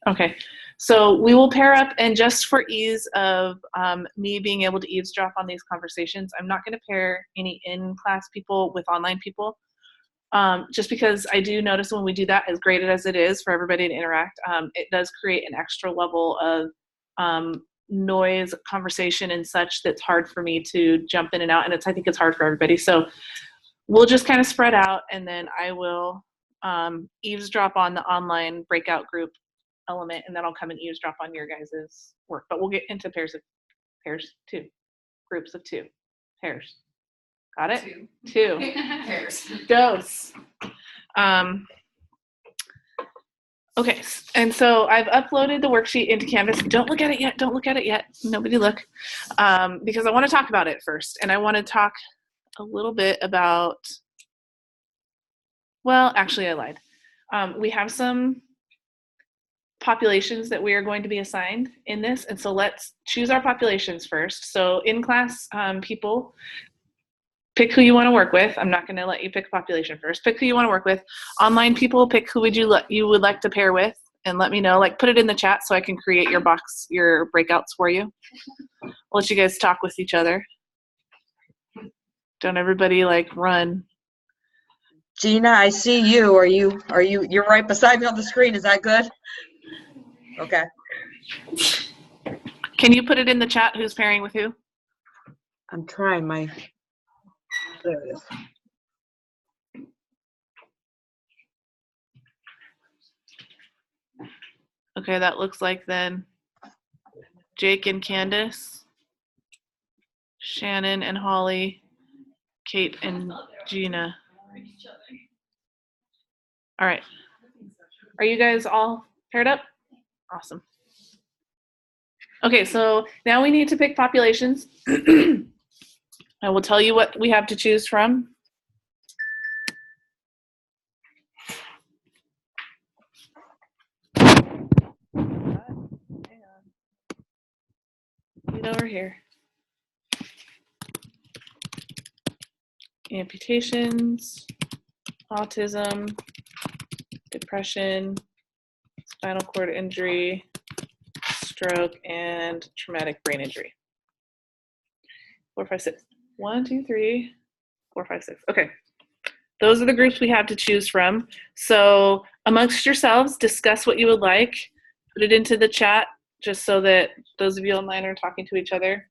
Okay, so we will pair up, and just for ease of me being able to eavesdrop on these conversations, I'm not going to pair any in-class people with online people, just because I do notice when we do that, as great as it is for everybody to interact, it does create an extra level of noise, conversation, and such that's hard for me to jump in and out, and I think it's hard for everybody. So we'll just kind of spread out, and then I will eavesdrop on the online breakout group element, and then I'll come and eavesdrop on your guys' work. But we'll get into pairs two, groups of two, pairs. Got it? Two. Pairs. Dose. Okay, and so I've uploaded the worksheet into Canvas. Don't look at it yet. Don't look at it yet. Nobody look. Because I want to talk about it first. And I want to talk a little bit about, well, actually I lied. We have some populations that we are going to be assigned in this. And so let's choose our populations first. So in-class people, pick who you want to work with. I'm not going to let you pick population first. Pick who you want to work with. Online people, pick who you would like to pair with, and let me know. Like, put it in the chat so I can create your breakouts for you. I'll let you guys talk with each other. Don't everybody like run. Gina, I see you. You're right beside me on the screen. Is that good? Okay. Can you put it in the chat who's pairing with who? I'm trying there it is. Okay, that looks like then Jake and Candace, Shannon and Holly, Kate and Gina. All right. Are you guys all paired up? Awesome. Okay, so now we need to pick populations. I will tell you what we have to choose from. Hang on. Get over here. Amputations, autism, depression, spinal cord injury, stroke, and traumatic brain injury. 4, 5, 6. 1, 2, 3, 4, 5, 6. Okay. Those are the groups we have to choose from. So amongst yourselves, discuss what you would like. Put it into the chat just so that those of you online are talking to each other.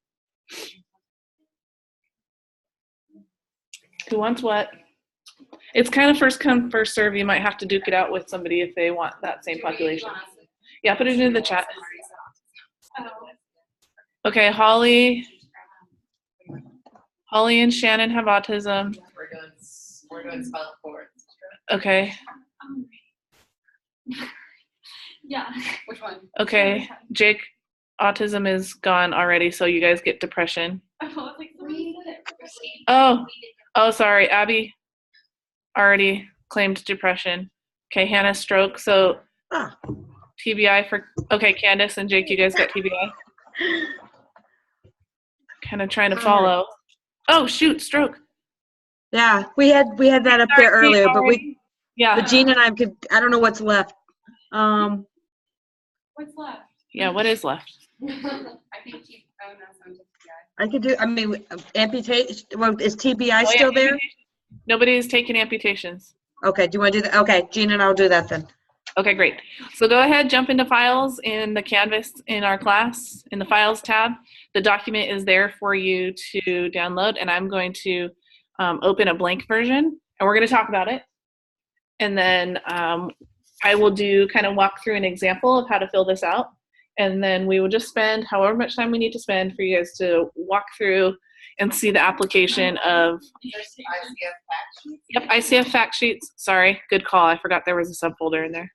Who wants what? It's kind of first come, first serve. You might have to duke it out with somebody if they want that same population. Yeah, put it into the chat. Okay, Holly and Shannon have autism. We're doing spinal cord. Okay. Yeah. Which one? Okay, Jake, autism is gone already, so you guys get depression. Oh, sorry, Abby already claimed depression. Okay, Hannah, stroke, so TBI for, okay, Candace and Jake, you guys got TBI? Kind of trying to follow. Oh, shoot, stroke. Yeah, we had that up there earlier, but Gina and I don't know what's left. What's left? Yeah, what is left? I think I could do, amputation, well, is TBI still there? Nobody's taking amputations. Okay, do you want to do that? Okay, Gina and I'll do that then. Okay, great. So go ahead, jump into files in the Canvas in our class, in the files tab. The document is there for you to download, and I'm going to open a blank version, and we're going to talk about it. And then I will walk through an example of how to fill this out. And then we will just spend however much time we need to spend for you guys to walk through and see the application of ICF fact sheets. Yep, ICF fact sheets. Sorry, good call. I forgot there was a subfolder in there.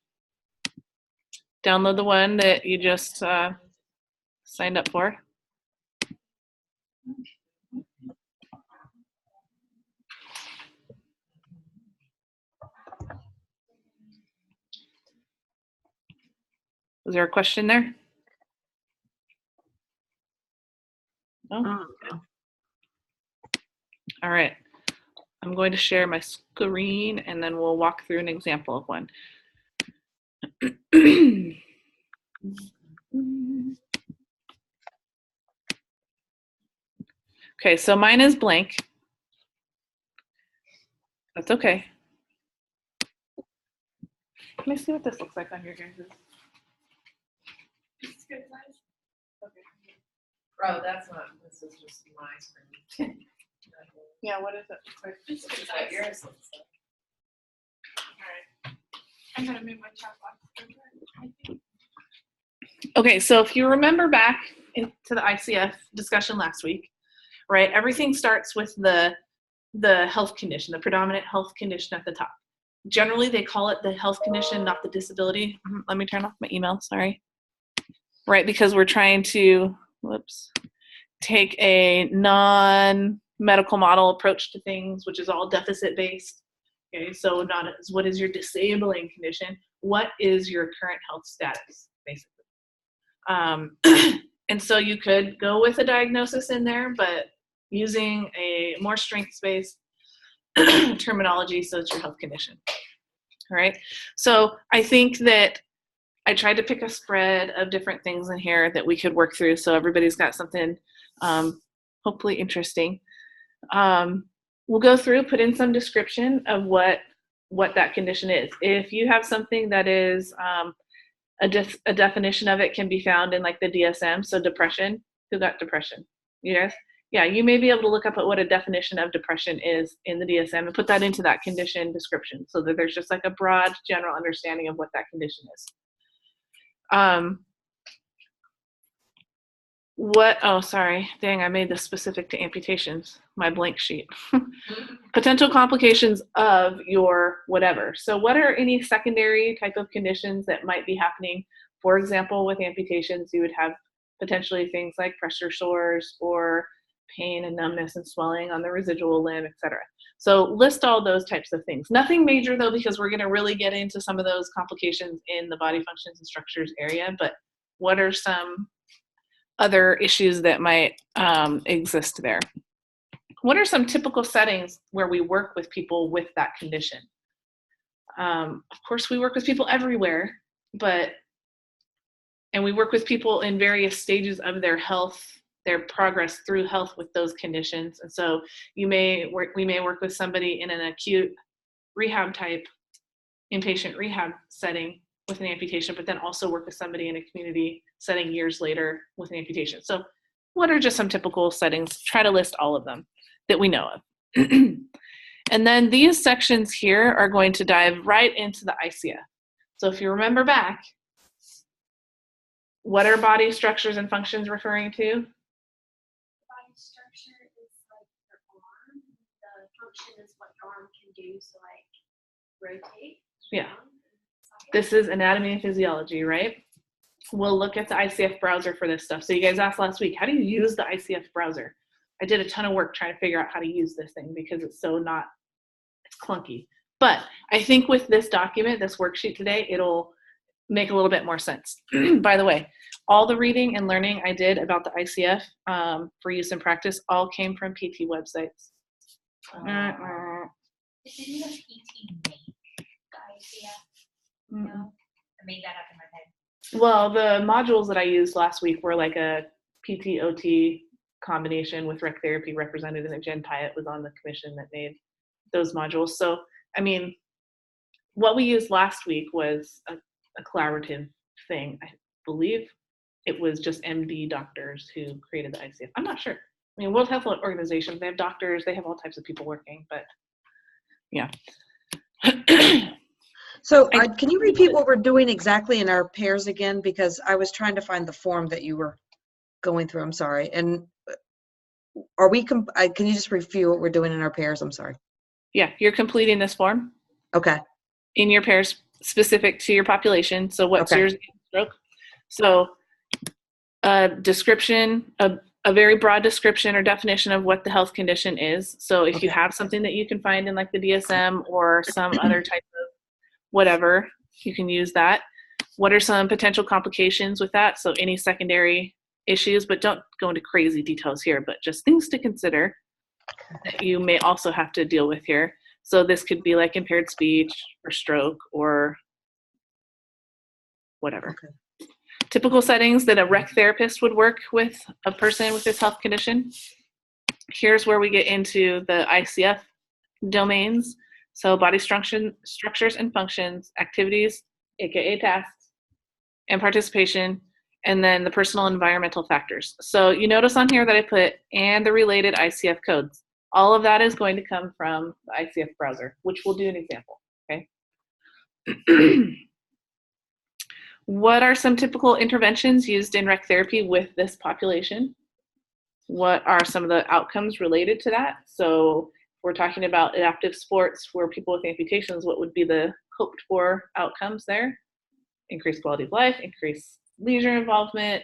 Download the one that you just signed up for. Was there a question there? No? All right. I'm going to share my screen and then we'll walk through an example of one. Okay, so mine is blank. That's okay. Let me see what this looks like on your guys'. It's good size. Okay. Bro, that's not, this is just my screen. Yeah, what is it? It's good size. Yours looks like. All right. I'm gonna move my chat box. Okay, so if you remember back into the ICF discussion last week, right, everything starts with the health condition, the predominant health condition at the top. Generally, they call it the health condition, not the disability. Let me turn off my email, sorry. Right, because we're trying to, take a non-medical model approach to things, which is all deficit-based. Okay, so not as what is your disabling condition, what is your current health status, basically. And so you could go with a diagnosis in there, but using a more strengths-based terminology, so it's your health condition. All right. So I think that I tried to pick a spread of different things in here that we could work through, so everybody's got something hopefully interesting. We'll go through, put in some description of what that condition is. If you have something that is a definition of it can be found in like the DSM, so depression. Who got depression? Yes? Yeah, you may be able to look up at what a definition of depression is in the DSM and put that into that condition description so that there's just like a broad general understanding of what that condition is. Oh, sorry. Dang, I made this specific to amputations, my blank sheet. Potential complications of your whatever. So what are any secondary type of conditions that might be happening? For example, with amputations, you would have potentially things like pressure sores or pain and numbness and swelling on the residual limb, etc. So list all those types of things. Nothing major though, because we're going to really get into some of those complications in the body functions and structures area, but what are some other issues that might exist there? What are some typical settings where we work with people with that condition? Of course, we work with people everywhere, and we work with people in various stages of their health, their progress through health with those conditions. And so we may work with somebody in an acute rehab type, inpatient rehab setting with an amputation, but then also work with somebody in a community setting years later with an amputation. So what are just some typical settings? Try to list all of them that we know of. And then these sections here are going to dive right into the ICF. So if you remember back, what are body structures and functions referring to? Body structure is like your arm. The function is what your arm can do, so like rotate. Yeah. This is anatomy and physiology, right? We'll look at the ICF browser for this stuff. So you guys asked last week, how do you use the ICF browser? I did a ton of work trying to figure out how to use this thing because it's clunky. But I think with this document, this worksheet today, it'll make a little bit more sense. By the way, all the reading and learning I did about the ICF for use in practice all came from PT websites. Didn't the PT make the ICF? No, I made that up in my head. Well, the modules that I used last week were like a PT-OT combination with rec therapy represented, and Jen Pyatt was on the commission that made those modules. So, I mean, what we used last week was a collaborative thing. I believe it was just MD doctors who created the ICF. I'm not sure. I mean, World Health Organization, they have doctors, they have all types of people working, but yeah. So can you repeat what we're doing exactly in our pairs again? Because I was trying to find the form that you were going through. I'm sorry. And are we, can you just review what we're doing in our pairs? I'm sorry. Yeah, you're completing this form. Okay. In your pairs specific to your population. So what's Okay. yours? Stroke. So a description, a very broad description or definition of what the health condition is. So if you have something that you can find in like the DSM or some other type of whatever, you can use that. What are some potential complications with that? So any secondary issues, but don't go into crazy details here, but just things to consider that you may also have to deal with here. So this could be like impaired speech or stroke or whatever. Okay. Typical settings that a rec therapist would work with a person with this health condition. Here's where we get into the ICF domains. So body structures and functions, activities, aka tasks, and participation, and then the personal environmental factors. So you notice on here that I put and the related ICF codes. All of that is going to come from the ICF browser, which we'll do an example, okay? What are some typical interventions used in rec therapy with this population? What are some of the outcomes related to that? So we're talking about adaptive sports for people with amputations. What would be the hoped for outcomes there? Increased quality of life, increased leisure involvement,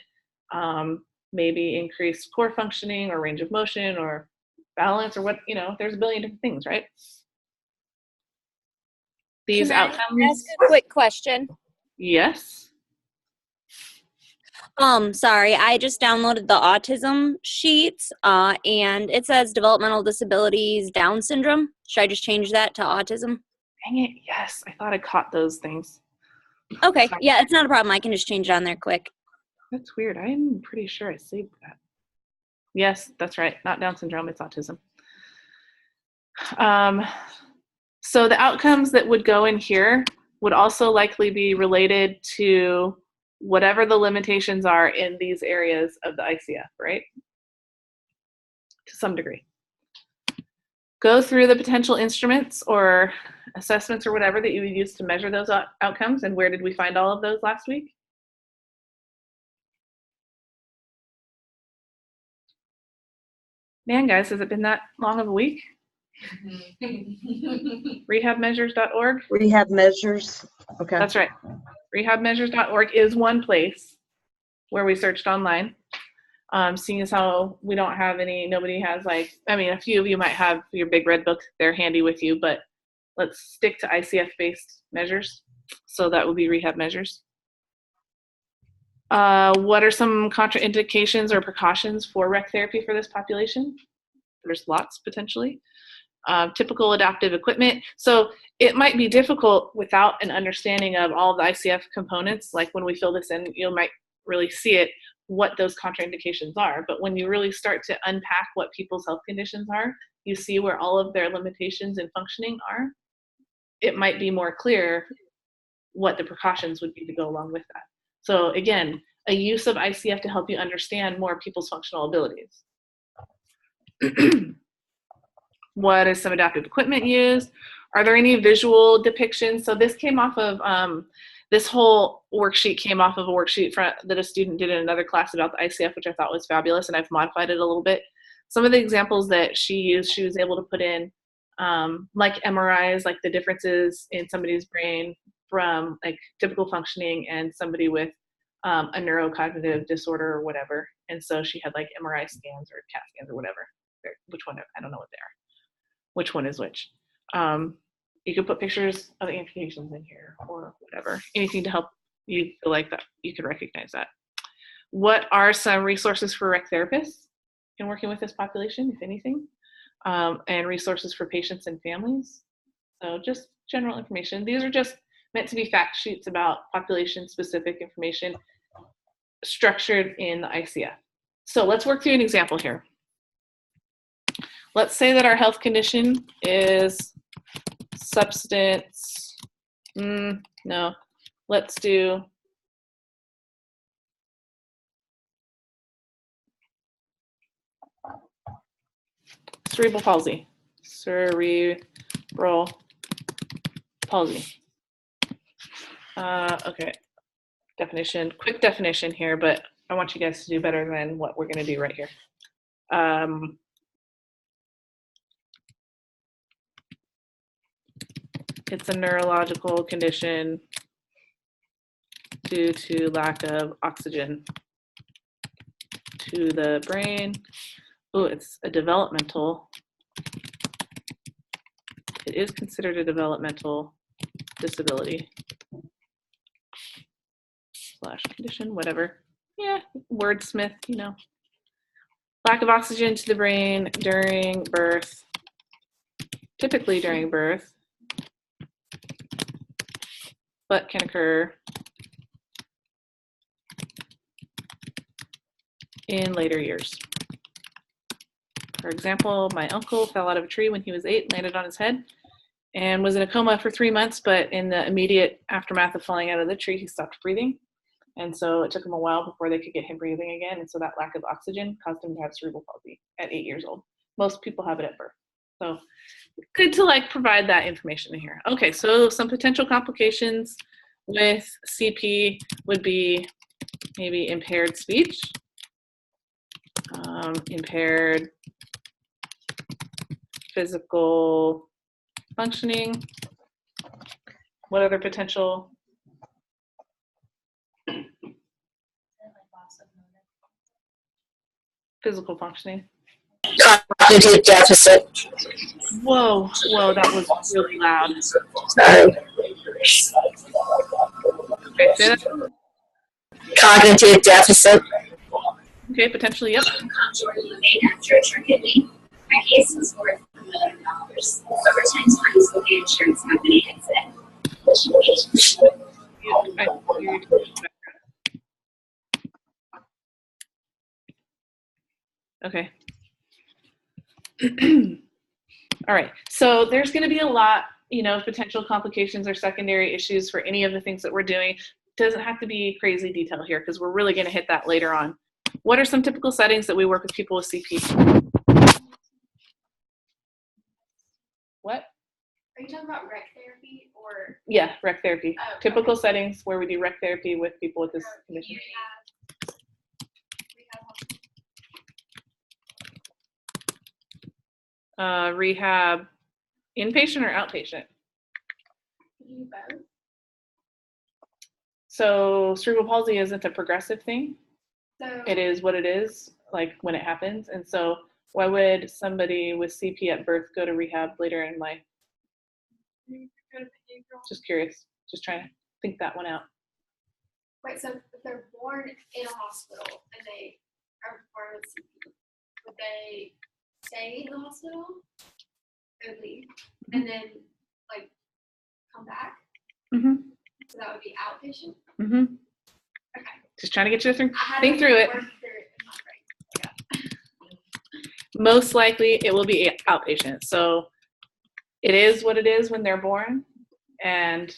maybe increased core functioning or range of motion or balance or what, there's a billion different things, right? These Can I outcomes. ask a quick question? Yes. Sorry, I just downloaded the autism sheets, and it says developmental disabilities, Down syndrome. Should I just change that to autism? Dang it. Yes. I thought I caught those things. Okay, Sorry. yeah, it's not a problem. I can just change it on there quick. That's weird. I'm pretty sure I saved that. Yes, that's right. Not Down syndrome, it's autism. So the outcomes that would go in here would also likely be related to whatever the limitations are in these areas of the ICF, right? To some degree. Go through the potential instruments or assessments or whatever that you would use to measure those outcomes, and where did we find all of those last week? Man, guys, has it been that long of a week? Rehabmeasures.org? Rehab measures, okay. That's right. Rehabmeasures.org is one place where we searched online. Seeing as how we don't have nobody has a few of you might have your big red book there handy with you, but let's stick to ICF-based measures. So that would be rehab measures. What are some contraindications or precautions for rec therapy for this population? There's lots potentially. Typical adaptive equipment. So it might be difficult without an understanding of all the ICF components. Like when we fill this in, you might really see it, what those contraindications are. But when you really start to unpack what people's health conditions are, you see where all of their limitations in functioning are. It might be more clear what the precautions would be to go along with that. So again, a use of ICF to help you understand more people's functional abilities. What is some adaptive equipment used? Are there any visual depictions? So this came off of, this whole worksheet came off of a worksheet that a student did in another class about the ICF, which I thought was fabulous, and I've modified it a little bit. Some of the examples that she used, she was able to put in like MRIs, like the differences in somebody's brain from like typical functioning and somebody with a neurocognitive disorder or whatever. And so she had like MRI scans or CAT scans or whatever. Which one? I don't know what they are. Which one is which? You could put pictures of the amputations in here or whatever. Anything to help you feel like that you could recognize that. What are some resources for rec therapists in working with this population, if anything? And resources for patients and families. So just general information. These are just meant to be fact sheets about population-specific information structured in the ICF. So let's work through an example here. Let's say that our health condition is substance, no, let's do cerebral palsy. Cerebral palsy. Okay, definition, quick definition here, but I want you guys to do better than what we're going to do right here. It's a neurological condition due to lack of oxygen to the brain. Oh, it's a developmental. It is considered a developmental disability / condition, whatever. Yeah, wordsmith, you know. Lack of oxygen to the brain during birth, typically during birth, but can occur in later years. For example, my uncle fell out of a tree when he was 8, landed on his head, and was in a coma for 3 months, but in the immediate aftermath of falling out of the tree, he stopped breathing. And so it took him a while before they could get him breathing again. And so that lack of oxygen caused him to have cerebral palsy at 8 years old. Most people have it at birth. So good to like provide that information in here. Okay, so some potential complications with CP would be maybe impaired speech, impaired physical functioning. What other potential? Physical functioning. Cognitive deficit. Whoa, that was really loud. Sorry. Okay, say that. Cognitive deficit. Okay, potentially, yep. My case was worth $1 million. Over 10 times what the insurance company had said. Okay. All right, so there's going to be a lot, of potential complications or secondary issues for any of the things that we're doing. Doesn't have to be crazy detail here because we're really going to hit that later on. What are some typical settings that we work with people with CP? What? Are you talking about rec therapy or? Yeah, rec therapy. Oh, Typical okay. settings where we do rec therapy with people with this condition. Rehab, inpatient or outpatient? You both? So cerebral palsy isn't a progressive thing. So It is what it is, like when it happens. And so why would somebody with CP at birth go to rehab later in life? Just curious. Just trying to think that one out. wait, so if they're born in a hospital and they are born with CP, would they stay in the hospital or leave and then like come back? Mm-hmm. So that would be outpatient? Mm-hmm. Okay. Just trying to get you to I had think to through it. work through it in my brain. Most likely it will be outpatient. So it is what it is when they're born. And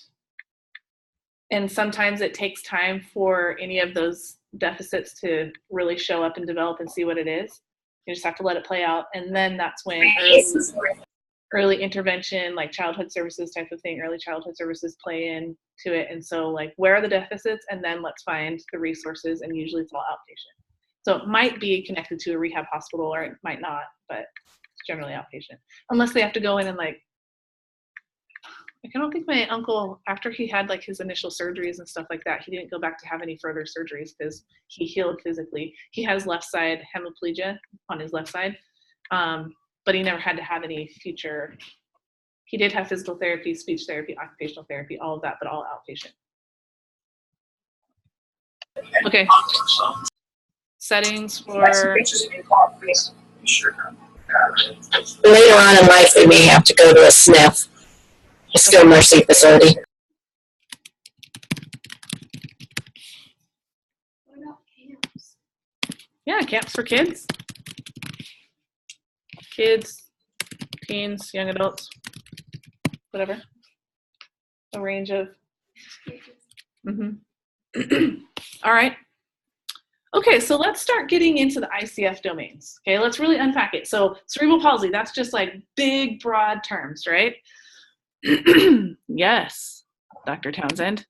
sometimes it takes time for any of those deficits to really show up and develop and see what it is. You just have to let it play out. And then that's when early intervention, like childhood services type of thing, early childhood services play into it. And so like, where are the deficits? And then let's find the resources, and usually it's all outpatient. So it might be connected to a rehab hospital or it might not, but it's generally outpatient. Unless they have to go in and like I don't think my uncle, after he had like his initial surgeries and stuff like that, he didn't go back to have any further surgeries because he healed physically. He has left side hemiplegia on his left side, but he never had to have any future. He did have physical therapy, speech therapy, occupational therapy, all of that, but all outpatient. Okay. Settings for Later on in life, they may have to go to a SNF, a skilled nursing facility. What about camps? yeah, camps for kids, teens, young adults, whatever. A range of. All right. Okay, so let's start getting into the ICF domains. Okay, let's really unpack it. So cerebral palsy, that's just like big, broad terms, right? Yes, Dr. Townsend.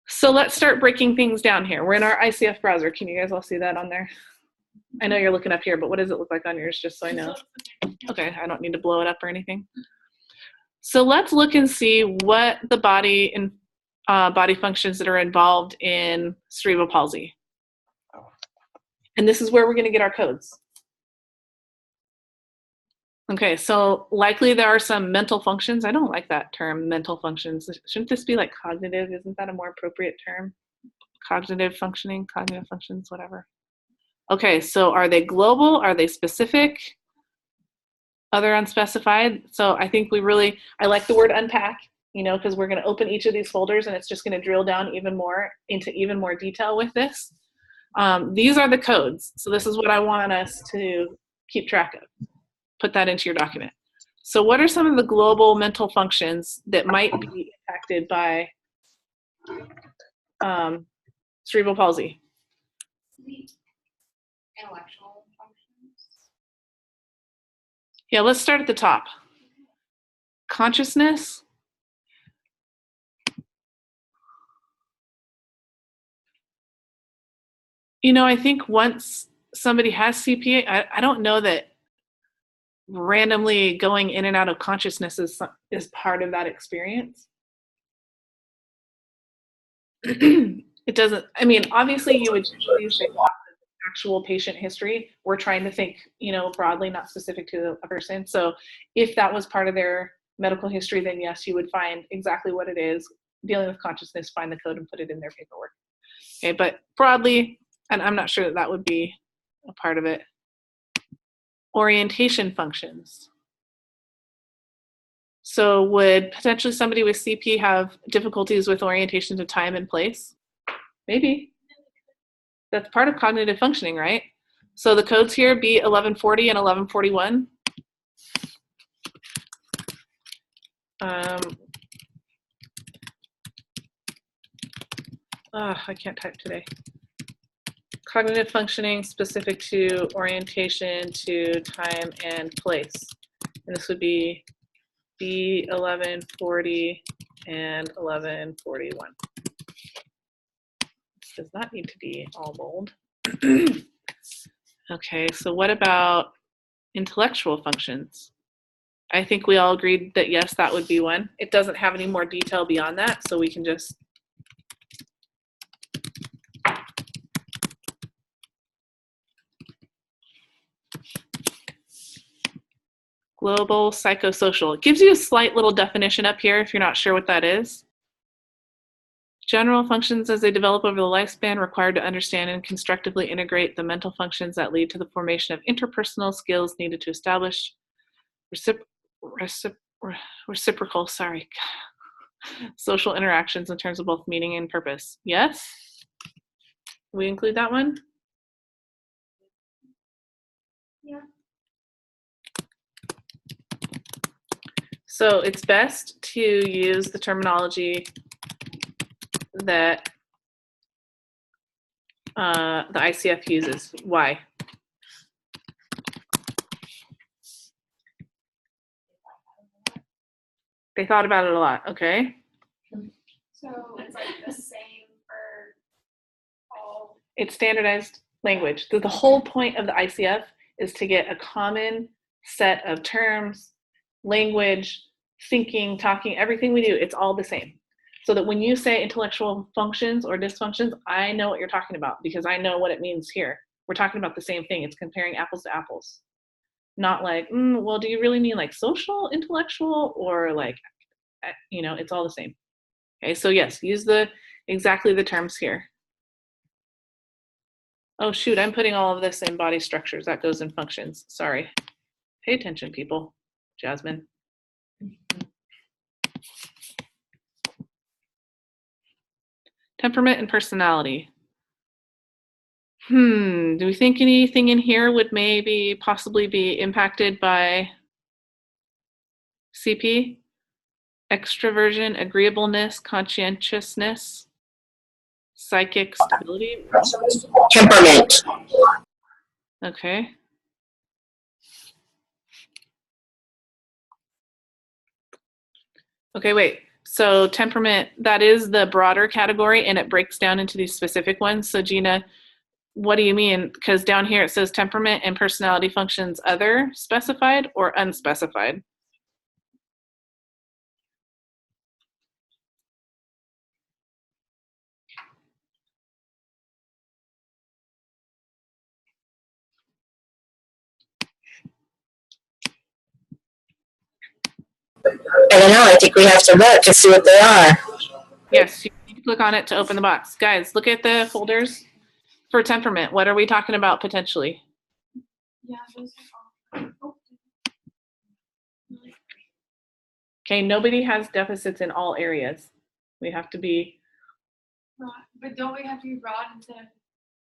So let's start breaking things down here. We're in our ICF browser. Can you guys all see that on there? I know you're looking up here, but what does it look like on yours, just so I know? Okay, I don't need to blow it up or anything. So let's look and see what the body and body functions that are involved in cerebral palsy. And this is where we're going to get our codes. Okay, so likely there are some mental functions. I don't like that term, mental functions. Shouldn't this be like cognitive? Isn't that a more appropriate term? Cognitive functioning, cognitive functions, whatever. Okay, so are they global? Are they specific? Other unspecified? So I think I like the word unpack. you know, because we're going to open each of these folders and it's just going to drill down even more into even more detail with this. These are the codes. So this is what I want us to keep track of. Put that into your document. So what are some of the global mental functions that might be impacted by cerebral palsy? Intellectual functions. Yeah, let's start at the top. Consciousness. You know, I think once somebody has CP, I don't know that randomly going in and out of consciousness is part of that experience. It doesn't, I mean, obviously you would usually say actual patient history. We're trying to think, you know, broadly, not specific to a person. So if that was part of their medical history, then yes, you would find exactly what it is, dealing with consciousness, find the code and put it in their paperwork. Okay, but broadly, and I'm not sure that that would be a part of it. Orientation functions. So would potentially somebody with CP have difficulties with orientation to time and place? Maybe. That's part of cognitive functioning, right? So the codes here, B1140 and 1141. I can't type today. Cognitive functioning specific to orientation to time and place. And this would be B1140 and 1141. This does not need to be all bold. Okay, so what about intellectual functions? I think we all agreed that yes, that would be one. It doesn't have any more detail beyond that, so we can just global psychosocial. It gives you a slight little definition up here if you're not sure what that is. General functions as they develop over the lifespan required to understand and constructively integrate the mental functions that lead to the formation of interpersonal skills needed to establish reciprocal, social interactions in terms of both meaning and purpose. Yes? We include that one? Yeah. So it's best to use the terminology that the ICF uses. Why? They thought about it a lot. Okay. So it's like the same for all. It's standardized language. The whole point of the ICF is to get a common set of terms, language, thinking, talking, everything we do, it's all the same. So that when you say intellectual functions or dysfunctions, I know what you're talking about because I know what it means here. We're talking about the same thing. It's comparing apples to apples. Not like, well, do you really mean like social, intellectual, or like, you know, it's all the same. Okay, so yes, use exactly the terms here. Oh shoot, I'm putting all of this in body structures. That goes in functions. Sorry. Pay attention, people. Jasmine. Temperament and personality. Do we think anything in here would maybe possibly be impacted by CP? Extroversion, agreeableness, conscientiousness, psychic stability. Temperament. Okay. Okay, wait. So temperament, that is the broader category and it breaks down into these specific ones. So Gina, what do you mean? Because down here it says temperament and personality functions other specified or unspecified? I don't know. I think we have to look and see what they are. Yes, you need to click on it to open the box. Guys, look at the folders for temperament. What are we talking about potentially? Yeah, those are all. Okay, nobody has deficits in all areas. We have to be, But don't we have to be broad instead of?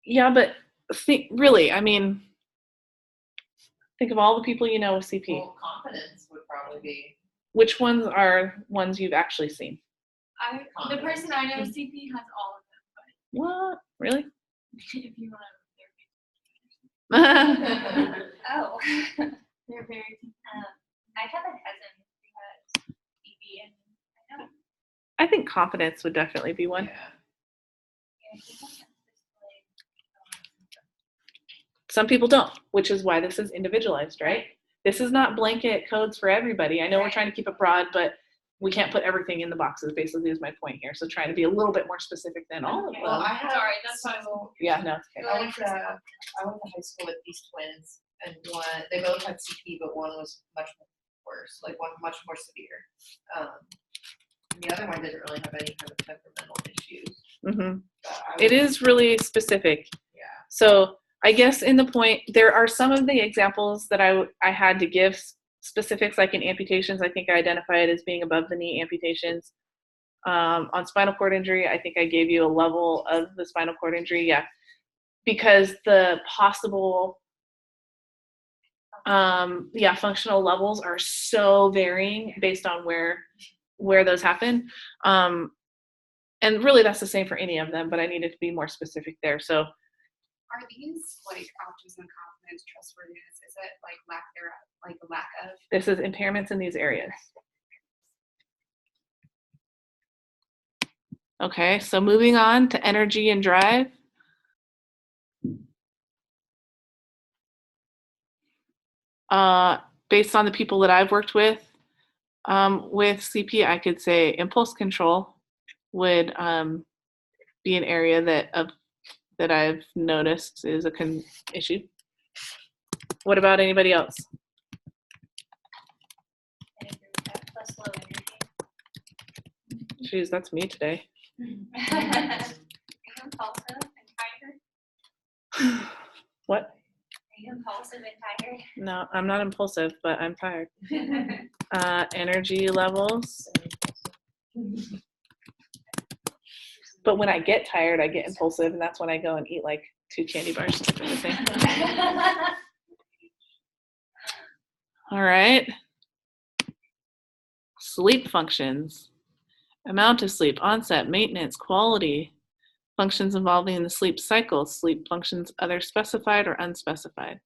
yeah, but really, I mean, think of all the people you know with CP. Well, confidence would probably be. Which ones are ones you've actually seen? The person I know, CP, has all of them, What? Really? but if you want to, Oh. they're very. I have a cousin who has CP, and I know. I think confidence would definitely be one. Yeah. Yeah, he doesn't display. Some people don't, which is why this is individualized, right? This is not blanket codes for everybody. I know we're trying to keep it broad, but we can't put everything in the boxes, basically, is my point here. So trying to be a little bit more specific than all of them. Well, I have. Sorry, that's fine. Yeah, no, it's okay. I went to high school with these twins, and they both had CP, but one was much worse, like one much more severe. And the other one didn't really have any kind of temperamental issues. Mm-hmm. But It is really specific. Yeah. So I guess in the point, there are some of the examples that I had to give specifics, like in amputations. I think I identified as being above the knee amputations. On spinal cord injury, I think I gave you a level of the spinal cord injury. Yeah, because the possible functional levels are so varying based on where those happen. And really that's the same for any of them, but I needed to be more specific there. So Are these like autism, confidence, trustworthiness? Is it like lack thereof, like a lack of? this is impairments in these areas. Okay, so moving on to energy and drive. Based on the people that I've worked with CP, I could say impulse control would be an area that I've noticed is a issue. What about anybody else? I agree with that, plus low energy. Jeez, that's me today. Are you impulsive and tired? What? Are you impulsive and tired? No, I'm not impulsive, but I'm tired. Energy levels. But when I get tired, I get impulsive, and that's when I go and eat like 2 candy bars type of a thing. All right. Sleep functions. Amount of sleep, onset, maintenance, quality, functions involving the sleep cycle, sleep functions other specified or unspecified.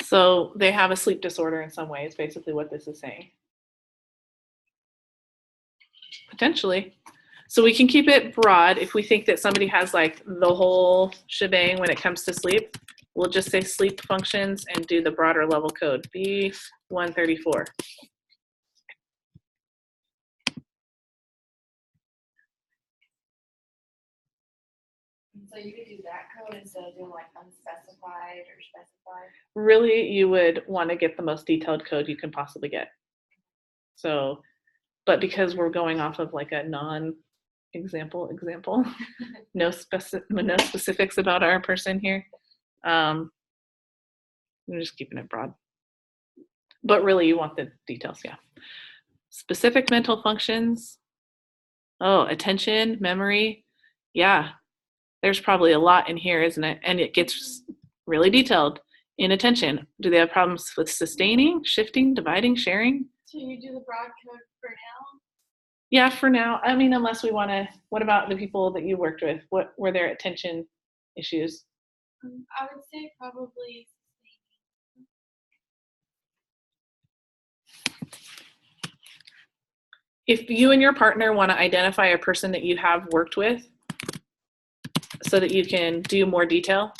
So they have a sleep disorder in some way, is basically what this is saying. Potentially. So we can keep it broad. If we think that somebody has like the whole shebang when it comes to sleep, we'll just say sleep functions and do the broader level code, B134. So you could do that code instead of doing like unspecified or specified. Really, you would want to get the most detailed code you can possibly get. So, but because we're going off of like a non-example, no specifics about our person here, I'm just keeping it broad. But really, you want the details, yeah. Specific mental functions. Oh, attention, memory. Yeah, there's probably a lot in here, isn't it? And it gets really detailed in attention. Do they have problems with sustaining, shifting, dividing, sharing? So you do the broad code for now? Yeah, for now. I mean, unless we want to, what about the people that you worked with? What were their attention issues? I would say probably. If you and your partner want to identify a person that you have worked with so that you can do more detail,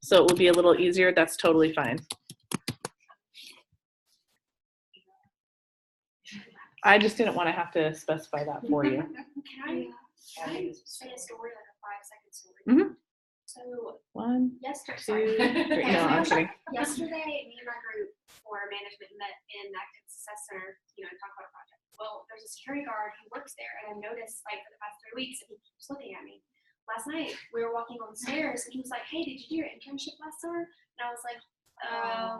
so it will be a little easier, that's totally fine. I just didn't want to have to specify that for you. Can I say a story, like a 5-second story? Mhm. So 1, yesterday, 2, 3. No, I'm kidding. yesterday, me and my group for management met in Active Success Center, to talk about a project. Well, there's a security guard who works there, and I've noticed, like, for the past 3 weeks, that he keeps looking at me. last night we were walking on the stairs, and he was like, "Hey, did you do your internship last summer?" And I was like,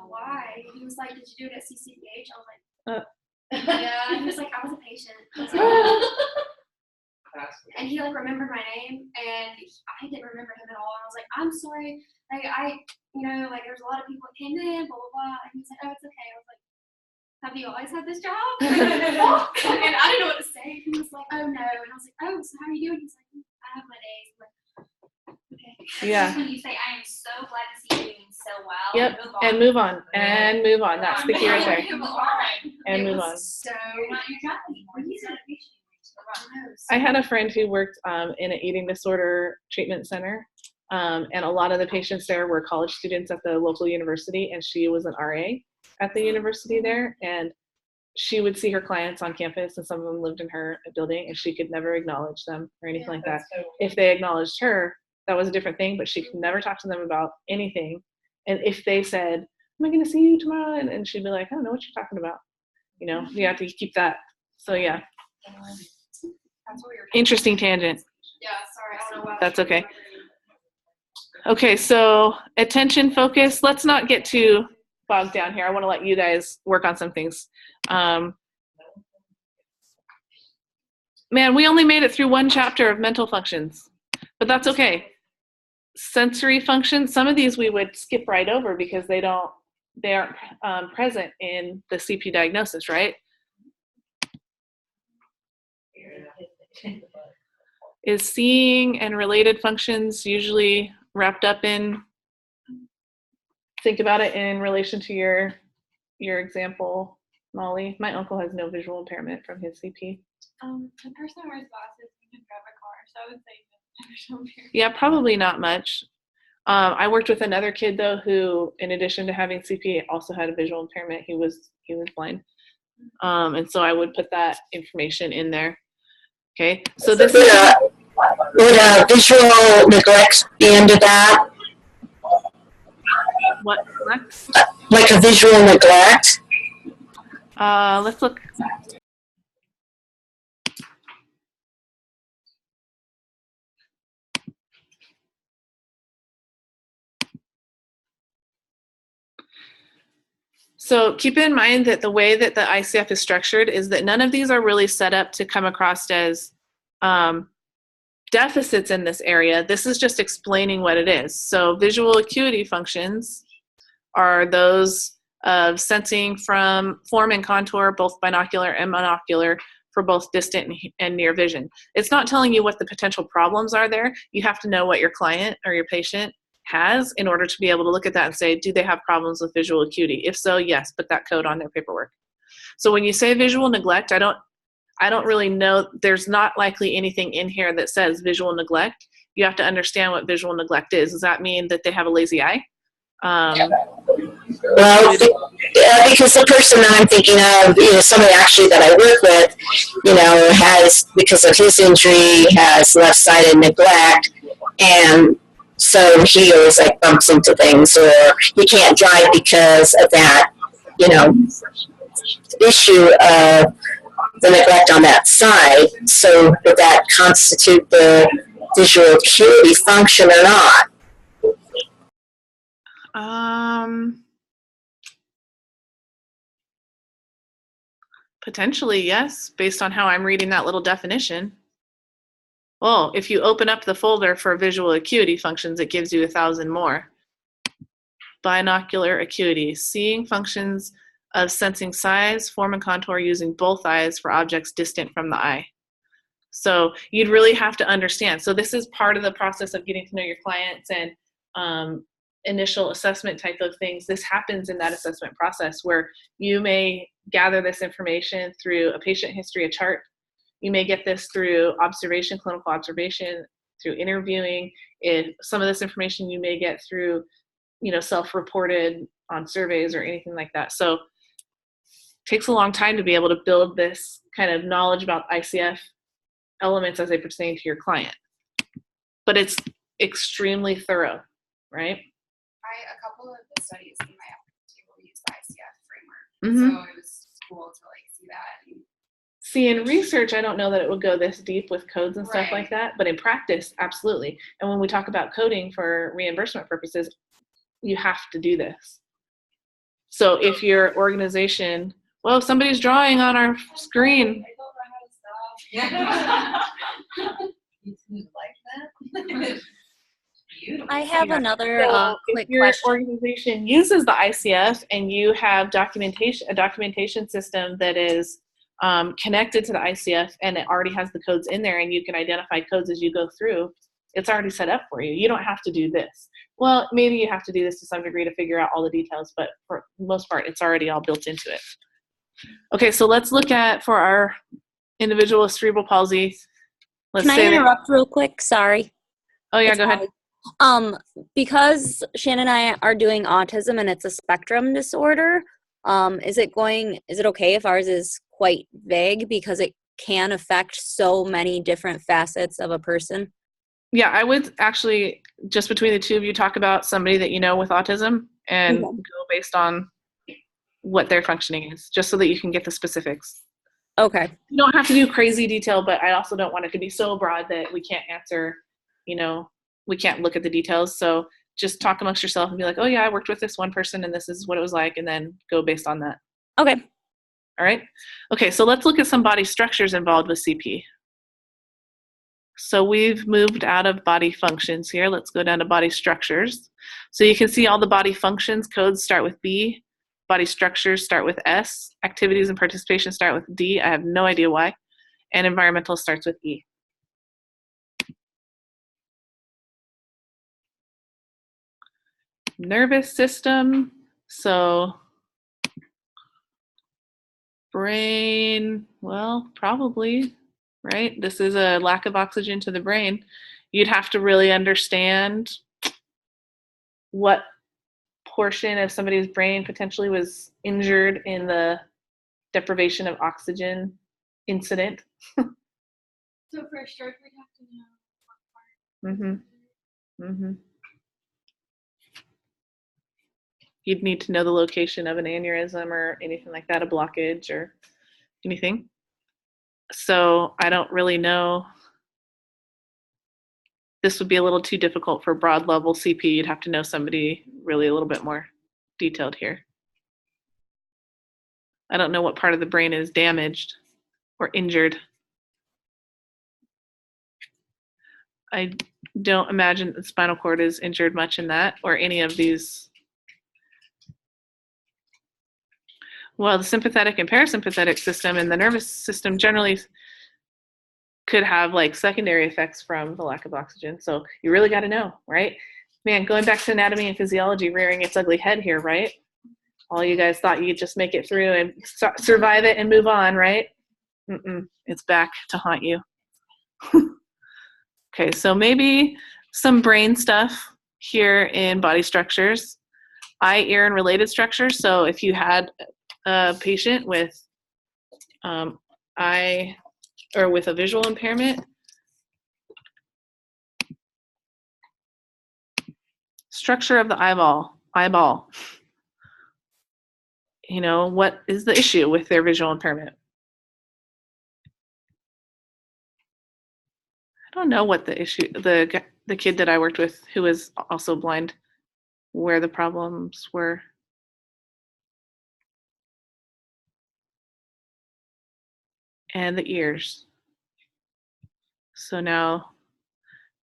"Why?" He was like, "Did you do it at CCPH?" I was like, "Yeah." And he was like, "I was a patient." I was like, and he like remembered my name, and I didn't remember him at all. And I was like, "I'm sorry, like like there's a lot of people that came in, blah blah blah." And he was like, "Oh, it's okay." I was like, "Have you always had this job?" And I didn't know what to say. He was like, "Oh no," and I was like, "Oh, so how are you doing?" He's like, "I have my days." I'm like, okay. Yeah. When you say, I am so glad to see you doing so well. Yep. Move on. And move on. And move on. That's the key right there. Move on. And It move was on. So You're not your job anymore. He's not a patient anymore. I had a friend who worked in an eating disorder treatment center, and a lot of the patients there were college students at the local university, and she was an RA at the university there, and she would see her clients on campus, and some of them lived in her building, and she could never acknowledge them or anything like that. If they acknowledged her, that was a different thing, but she could never talk to them about anything. And if they said, "Am I going to see you tomorrow?" And she'd be like, "I don't know what you're talking about." You have to keep that. So yeah. That's what we were Interesting tangent. Yeah, sorry, I don't know why. That's okay. Okay, so attention focus. Let's not get too bogged down here. I want to let you guys work on some things. Man, we only made it through one chapter of mental functions, but that's okay. Sensory functions, some of these we would skip right over because they aren't present in the CP diagnosis, right? Is seeing and related functions usually wrapped up in, think about it in relation to your example, Molly. My uncle has no visual impairment from his CP. The person wears glasses and can drive a car, so I would say visual impairment. Yeah, probably not much. I worked with another kid though who, in addition to having CP, also had a visual impairment. He was blind, and so I would put that information in there. Okay, so this would visual neglect be under that? What? Like a visual neglect? Let's look. So keep in mind that the way that the ICF is structured is that none of these are really set up to come across as deficits in this area. This is just explaining what it is. So visual acuity functions are those of sensing from form and contour, both binocular and monocular, for both distant and near vision. It's not telling you what the potential problems are there. You have to know what your client or your patient has in order to be able to look at that and say, do they have problems with visual acuity? If so, yes, put that code on their paperwork. So when you say visual neglect, I don't really know, there's not likely anything in here that says visual neglect. You have to understand what visual neglect is. Does that mean that they have a lazy eye? Well, because the person that I'm thinking of, somebody actually that I work with, has, because of his injury, has left-sided neglect, and so he always bumps into things, or he can't drive because of that, issue of the neglect on that side. So would that constitute the visual acuity function or not? Potentially, yes, based on how I'm reading that little definition. Well, if you open up the folder for visual acuity functions, it gives you 1,000 more. Binocular acuity, seeing functions of sensing size, form, and contour using both eyes for objects distant from the eye. So you'd really have to understand. So this is part of the process of getting to know your clients and initial assessment type of things. This happens in that assessment process where you may gather this information through a patient history, a chart. You may get this through observation, clinical observation, through interviewing. Some of this information you may get through, self-reported on surveys or anything like that. So it takes a long time to be able to build this kind of knowledge about ICF elements as they pertain to your client. But it's extremely thorough, right? A couple of the studies in my application will use the ICF framework. So it was cool to see that. See, in research, I don't know that it would go this deep with codes and stuff Right. like that, but in practice, absolutely. And when we talk about coding for reimbursement purposes, you have to do this. So if your organization, well, somebody's drawing on our screen. Yeah. You like that? Beautiful. I have Yeah. another So quick if your question. organization uses the ICF and you have a documentation system that is connected to the ICF and it already has the codes in there and you can identify codes as you go through, it's already set up for you. You don't have to do this. Well, maybe you have to do this to some degree to figure out all the details, but for the most part, it's already all built into it. Okay, so let's look at for our individual with cerebral palsy. Let's Can I say interrupt real quick? Sorry. oh yeah, It's go ahead. Because Shannon and I are doing autism and it's a spectrum disorder, is it okay if ours is quite vague because it can affect so many different facets of a person? Yeah, I would actually, just between the two of you, talk about somebody that you know with autism and Okay. go based on what their functioning is, just so that you can get the specifics. Okay. You don't have to do crazy detail, but I also don't want it to be so broad that we can't answer, we can't look at the details. So just talk amongst yourself and be like, oh yeah, I worked with this one person and this is what it was like, and then go based on that. Okay. All right. Okay, so let's look at some body structures involved with CP. So we've moved out of body functions here. Let's go down to body structures. So you can see all the body functions. Codes start with B. Body structures start with S. Activities and participation start with D. I have no idea why. And environmental starts with E. Nervous system. So brain, well, probably, right? This is a lack of oxygen to the brain. You'd have to really understand what portion of somebody's brain potentially was injured in the deprivation of oxygen incident. So for a stroke, we'd have to know what part. You'd need to know the location of an aneurysm or anything like that, a blockage or anything. So I don't really know. This would be a little too difficult for broad level CP. You'd have to know somebody really a little bit more detailed here. I don't know what part of the brain is damaged or injured. I don't imagine the spinal cord is injured much in that or any of these. Well, the sympathetic and parasympathetic system and the nervous system generally could have like secondary effects from the lack of oxygen. So you really got to know, right? Man, going back to anatomy and physiology, rearing its ugly head here, right? All you guys thought you'd just make it through and survive it and move on, right? It's back to haunt you. Okay, so maybe some brain stuff here in body structures, eye, ear, and related structures. So if you had a patient with eye or with a visual impairment, structure of the eyeball. What is the issue with their visual impairment? I don't know what the issue, the kid that I worked with who was also blind, where the problems were. And the ears. So now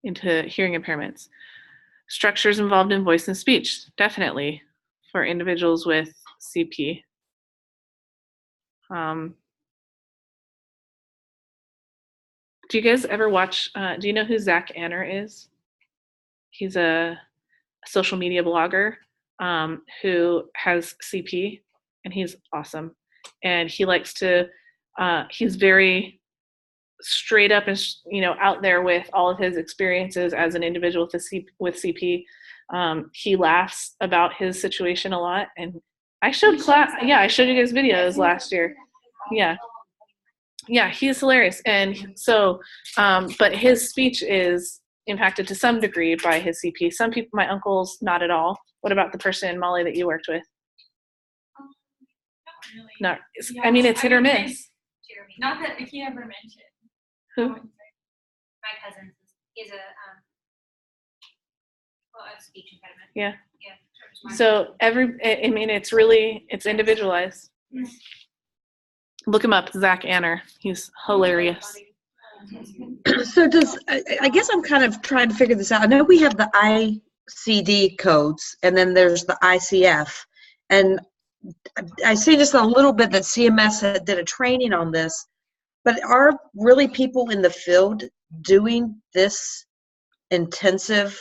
into hearing impairments. Structures involved in voice and speech, definitely, for individuals with CP. Do you guys ever watch, do you know who Zach Anner is? He's a social media blogger who has CP, and he's awesome. And he likes to, he's very straight up and out there with all of his experiences as an individual with CP. He laughs about his situation a lot, and I showed class. Yeah, I showed you guys videos last year. Yeah, he's hilarious, and so, but his speech is impacted to some degree by his CP. Some people, my uncles, not at all. What about the person, Molly, that you worked with? Not really. Not. I mean, it's hit or miss. Jeremy. Not that he ever mentioned. Who? My cousin is a speech impediment. Yeah. Yeah. So I mean, it's individualized. Look him up, Zach Anner. He's hilarious. So I guess I'm kind of trying to figure this out. I know we have the ICD codes, and then there's the ICF, and I see just a little bit that CMS did a training on this, but are really people in the field doing this intensive,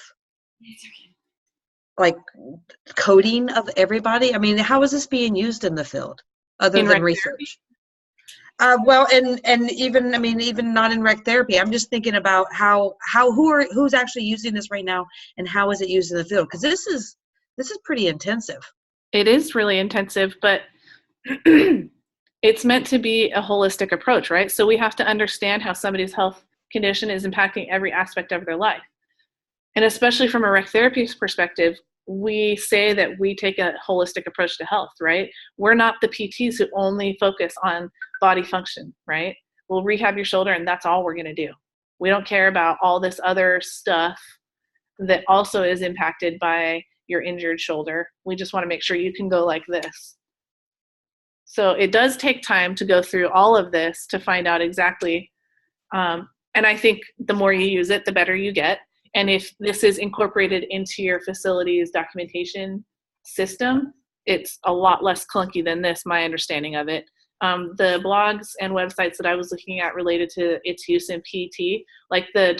like, coding of everybody? I mean, how is this being used in the field other In than rec research? Well, and even, I mean, even not in rec therapy, I'm just thinking about who's actually using this right now, and how is it used in the field? Because this is pretty intensive. It is really intensive, but it's meant to be a holistic approach, right? So we have to understand how somebody's health condition is impacting every aspect of their life. And especially from a rec therapy perspective, we say that we take a holistic approach to health, right? We're not the PTs who only focus on body function, right? We'll rehab your shoulder and that's all we're going to do. We don't care about all this other stuff that also is impacted by your injured shoulder. We just want to make sure you can go like this. So it does take time to go through all of this to find out exactly. And I think the more you use it, the better you get. And if this is incorporated into your facility's documentation system, it's a lot less clunky than this, my understanding of it. The blogs and websites that I was looking at related to its use in PT, like the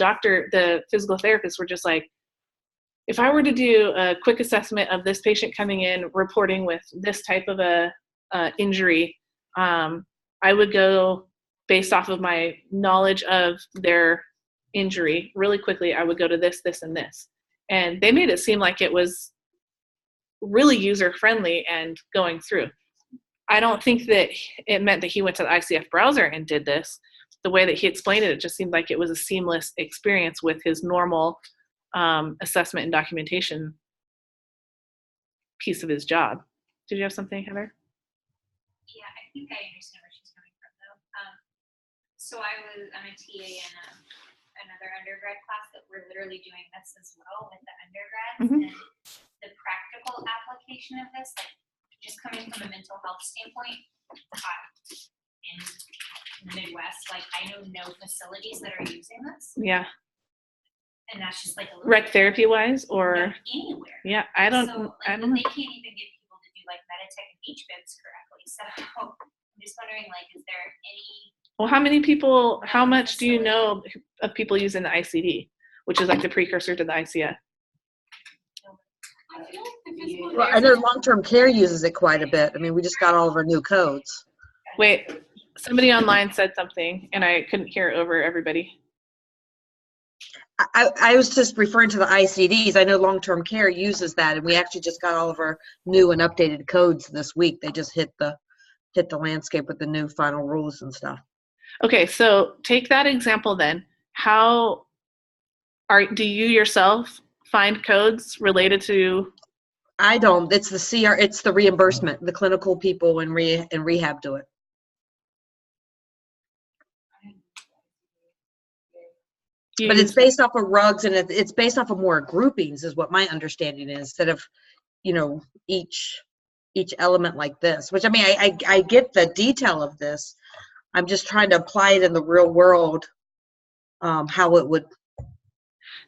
physical therapists were just like, if I were to do a quick assessment of this patient coming in reporting with this type of a injury, I would go based off of my knowledge of their injury really quickly. I would go to this, this, and this. And they made it seem like it was really user-friendly and going through. I don't think that it meant that he went to the ICF browser and did this. The way that he explained it, it just seemed like it was a seamless experience with his normal assessment and documentation piece of his job. Did you have something, Heather? Yeah, I think I understand where she's coming from, though. So I'm a TA in another undergrad class that we're literally doing this as well with the undergrads, and the practical application of this, like just coming from a mental health standpoint, in the Midwest, like I know no facilities that are using this. Yeah. And that's just like a little rec therapy wise, or anywhere. Yeah, I don't So, I like, don't know. they can't even get people to do like Meditech and HBIPs correctly. So I'm just wondering, like, is there any? Well, how much do you know of people using the ICD, which is like the precursor to the ICF? I feel like the physical Well, I know long-term care uses it quite a bit. I mean, we just got all of our new codes. Wait, somebody online said something and I couldn't hear over everybody. I was just referring to the ICDs. I know long-term care uses that, and we actually just got all of our new and updated codes this week. They just hit the landscape with the new final rules and stuff. Okay, so take that example then. Do you yourself find codes related to? I don't. It's the reimbursement. The clinical people in rehab do it. But it's based off of rugs, and it's based off of more groupings, is what my understanding is, instead of, each element like this. Which, I mean, I get the detail of this. I'm just trying to apply it in the real world, how it would.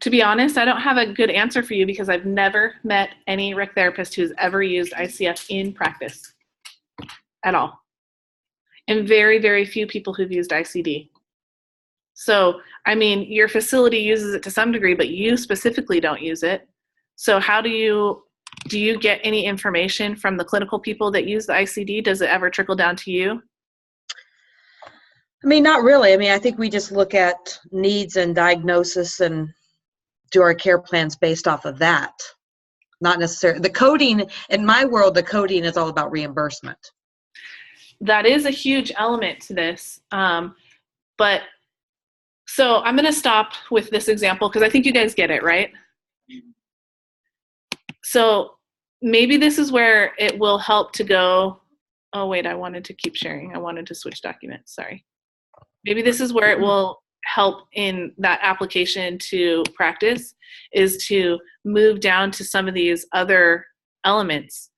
To be honest, I don't have a good answer for you because I've never met any rec therapist who's ever used ICF in practice at all. And very, very few people who've used ICD. So, I mean, your facility uses it to some degree, but you specifically don't use it. So how do you get any information from the clinical people that use the ICD? Does it ever trickle down to you? I mean, not really. I mean, I think we just look at needs and diagnosis and do our care plans based off of that. Not necessarily the coding. In my world, the coding is all about reimbursement. That is a huge element to this. But so I'm going to stop with this example because I think you guys get it, right? So maybe this is where it will help to go Oh wait, I wanted to keep sharing. I wanted to switch documents, sorry. Maybe this is where it will help in that application to practice, is to move down to some of these other elements.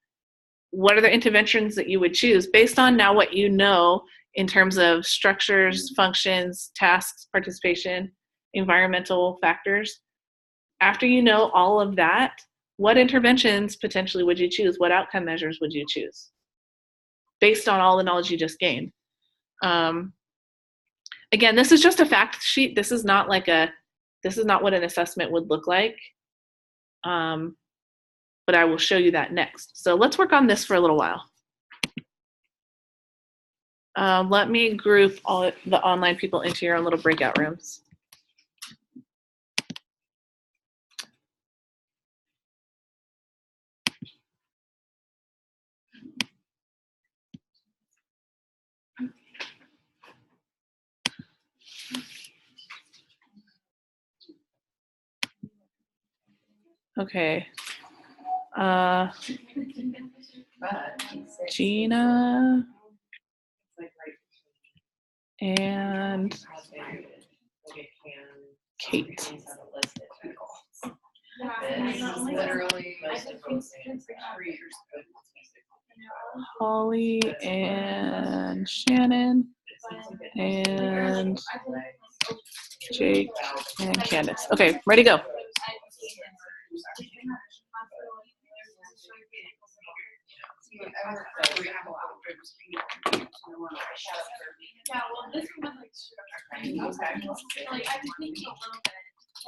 What are the interventions that you would choose based on now what you know in terms of structures, functions, tasks, participation, environmental factors? After you know all of that, what interventions potentially would you choose? What outcome measures would you choose based on all the knowledge you just gained? Again, this is just a fact sheet. This is not what an assessment would look like. But I will show you that next. So let's work on this for a little while. Let me group all the online people into your own little breakout rooms. Okay. Gina and Kate. Literally most of those things 3 years ago. Holly and Shannon and Jake and Candace. Okay, ready, go.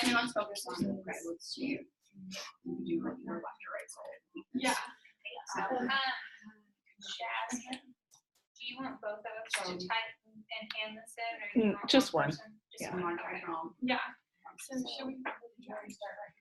Anyone's focused on okay, let's see. You do your left or right side. Yeah. Jasmine, do you want both of us to type and hand this in, or do you want Just one. person? Just one. Yeah. So should we probably start right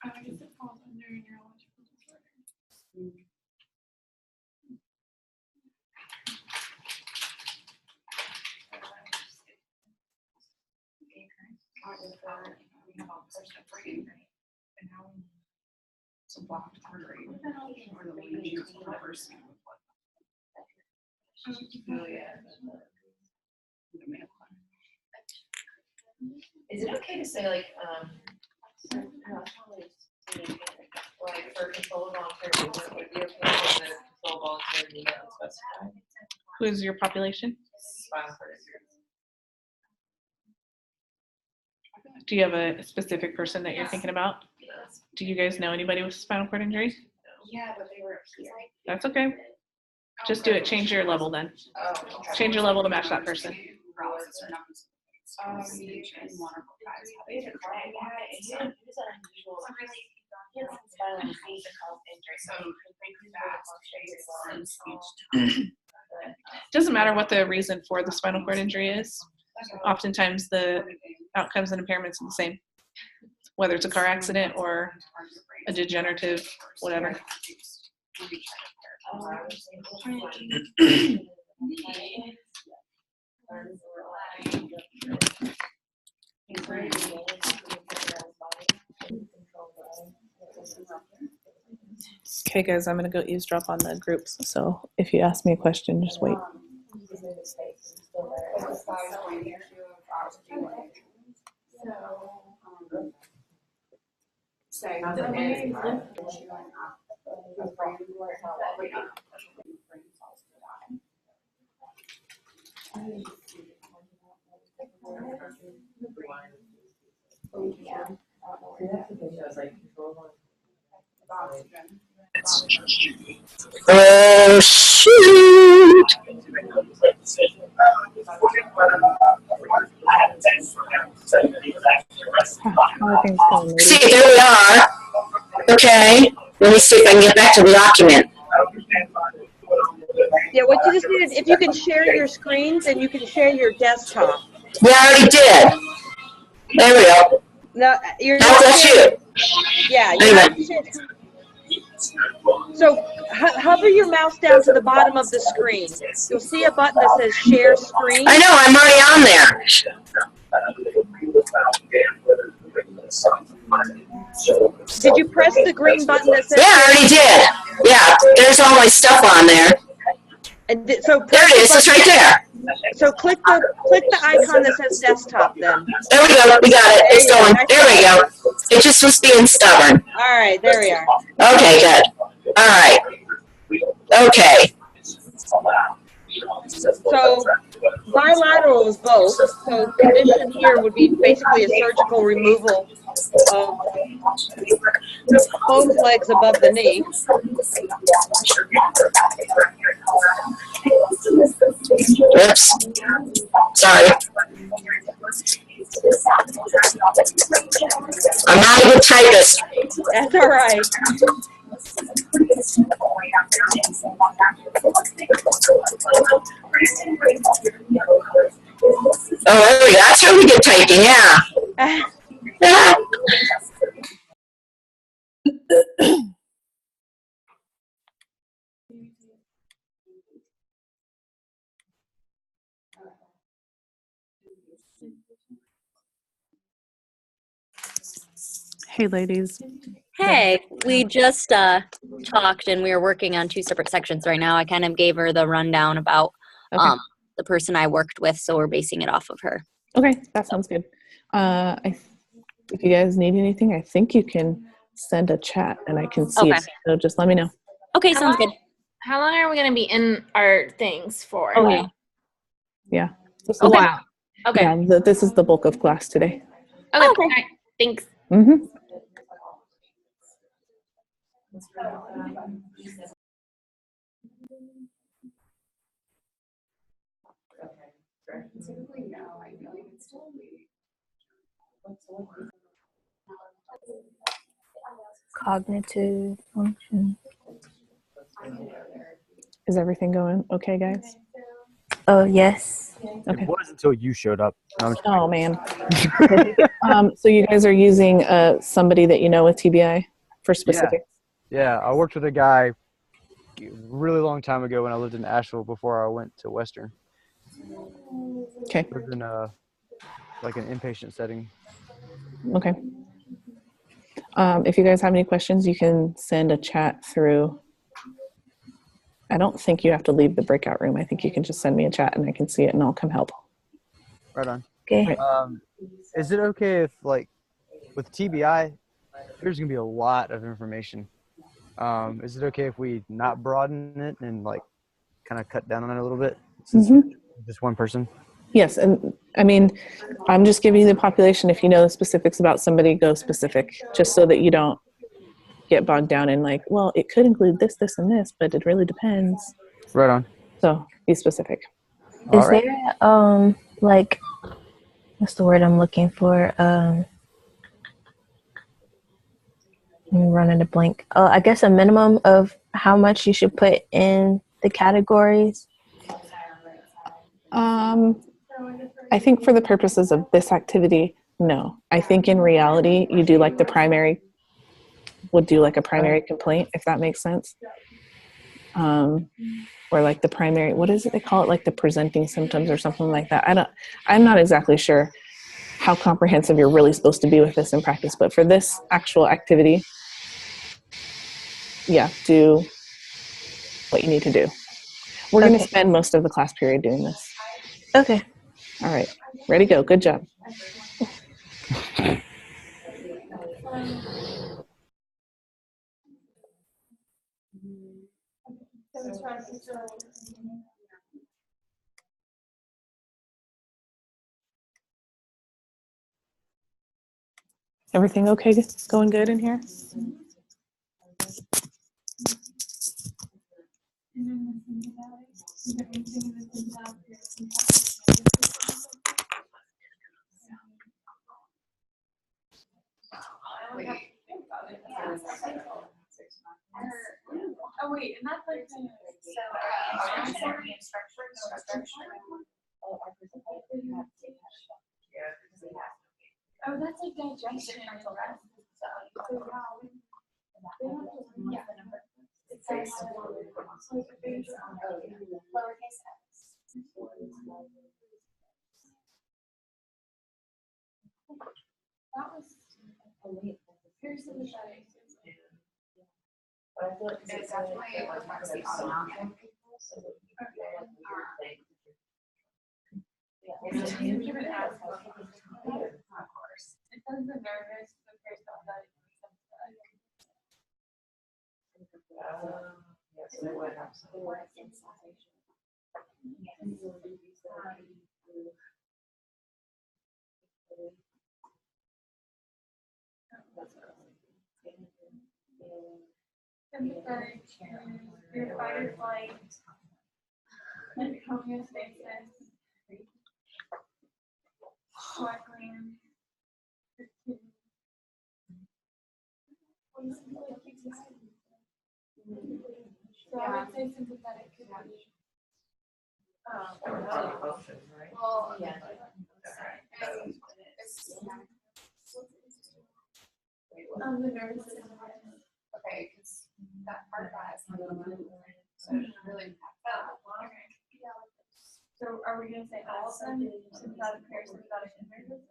I guess it falls under neurological disorder. It's a blocked artery or the lesion of the reverse. Is it okay to say like for controlled voluntary movement, would it be okay to say that controlled voluntary movement is specified? Who's your population? Spinal cord injury. Do you have a specific person that you're thinking about? Do you guys know anybody with spinal cord injury? Yeah, but they were here. That's okay. Just do it. Change your level then. Change your level to match that person. Doesn't matter what the reason for the spinal cord injury is. Oftentimes the outcomes and impairments are the same, whether it's a car accident or a degenerative, whatever. Okay guys, I'm gonna go eavesdrop on the groups, so if you ask me a question, just wait. Oh, shoot. How are things going, ladies? See, there we are. Okay. Let me see if I can get back to the document. Yeah, what you just needed, if you can share your screens and you can share your desktop. Yeah, I already did. There we go. No, you're Oh, not that's sharing. you. Yeah, Wait you're a not minute. sharing. So hover your mouse down to the bottom of the screen. You'll see a button that says share screen. I know, I'm already on there. Did you press the green button that says Yeah, I share already screen? did. Yeah, there's all my stuff on there. And so There press it the is. It's button. right there. So click the icon that says desktop then. There we go. We got it. There It's you go. going. Nice There we go. It just was being stubborn. All right, there we are. Okay, good. All right. Okay. So bilateral is both. So condition here would be basically a surgical removal of both legs above the knee. Oops. Sorry. I'm not a good typist. That's all right. Oh, there we go. That's really good typing, yeah. Yeah. Hey, ladies. Hey, we just talked and we were working on two separate sections right now. I kind of gave her the rundown about Okay. the person I worked with, so we're basing it off of her. Okay, that sounds good. If you guys need anything, I think you can send a chat and I can see Okay. it. So just let me know. Okay, sounds good. How long are we going to be in our things for? Oh, yeah. Yeah. This A is- while. Okay. Yeah, this is the bulk of class today. Okay. Okay. All right. Thanks. Mm-hmm. Cognitive function. Is everything going okay, guys? Oh, yes. Okay. It was until you showed up. No, I'm just Oh, man. So you guys are using somebody that you know with TBI for specifics? Yeah, I worked with a guy a really long time ago when I lived in Asheville before I went to Western. Okay. Lived in like an inpatient setting. Okay. If you guys have any questions, you can send a chat through. I don't think you have to leave the breakout room. I think you can just send me a chat and I can see it and I'll come help. Right on. Okay. Is it okay if, like, with TBI, there's gonna be a lot of information. Is it okay if we not broaden it and like kind of cut down on it a little bit since Mm-hmm. just one person? Yes, and I mean, I'm just giving you the population. If you know the specifics about somebody, go specific, just so that you don't get bogged down in like, well, it could include this, this, and this, but it really depends. Right on. So be specific. Is there like, what's the word I'm looking for? I'm running a blank. I guess a minimum of how much you should put in the categories. I think for the purposes of this activity, no. I think in reality, you do like the primary, would do like a primary complaint, if that makes sense. Or like the primary, what is it they call it? Like the presenting symptoms or something like that. I'm not exactly sure how comprehensive you're really supposed to be with this in practice, but for this actual activity, yeah, do what you need to do. We're going to spend most of the class period doing this. Okay. All right, ready, go. Good job. Everything okay? Going good in here? would have to think about it. Oh wait, and that's like oh, that's like digestion and the rest of stuff. So yeah, it says lowercase x. That was parasympathetic. But I feel like it's definitely reflects the autonomic. Even as of course. It says the nervous, the parasympathetic, Yes, they would have some. sympathetic is your fight or flight, and homeostasis, sweat gland. So I would say sympathetic could be. Well, Yeah. The nervous system. Okay, because that part that is not so really. So are we gonna say all of them? Sympathetic, parasympathetic, and nervous?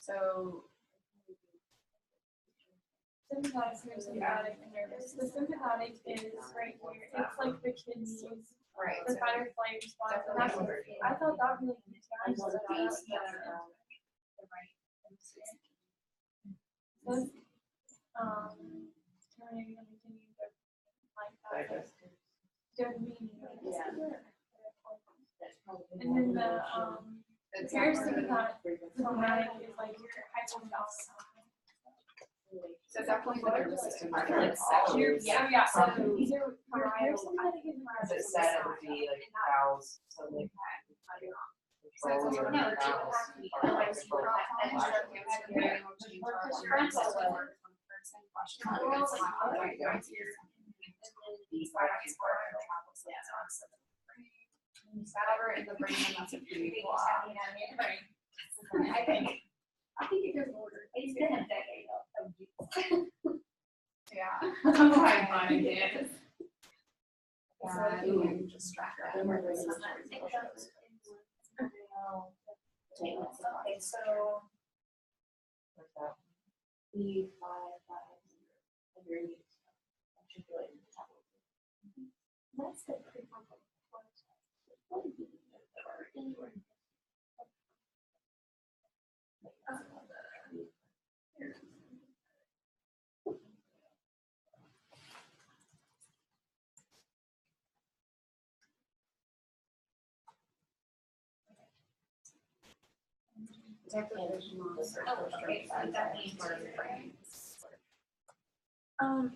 So sympathetic, parasympathetic, and nervous. The sympathetic is right here. It's like the kidneys, right. the fight or flight response. And that's, I thought that really turning and continuing to like that. And then the parasympathetic is like your hypothalamus. So definitely the nervous system. Yeah, so these are parasympathetic and As it said, it would be like cows, so like. So it's no, it would have to be otherwise you would have and However, in the brain, that's a pretty lot. I think it goes order. It's been a decade of Yeah. Mine is. So you can just track that. Okay, so that's the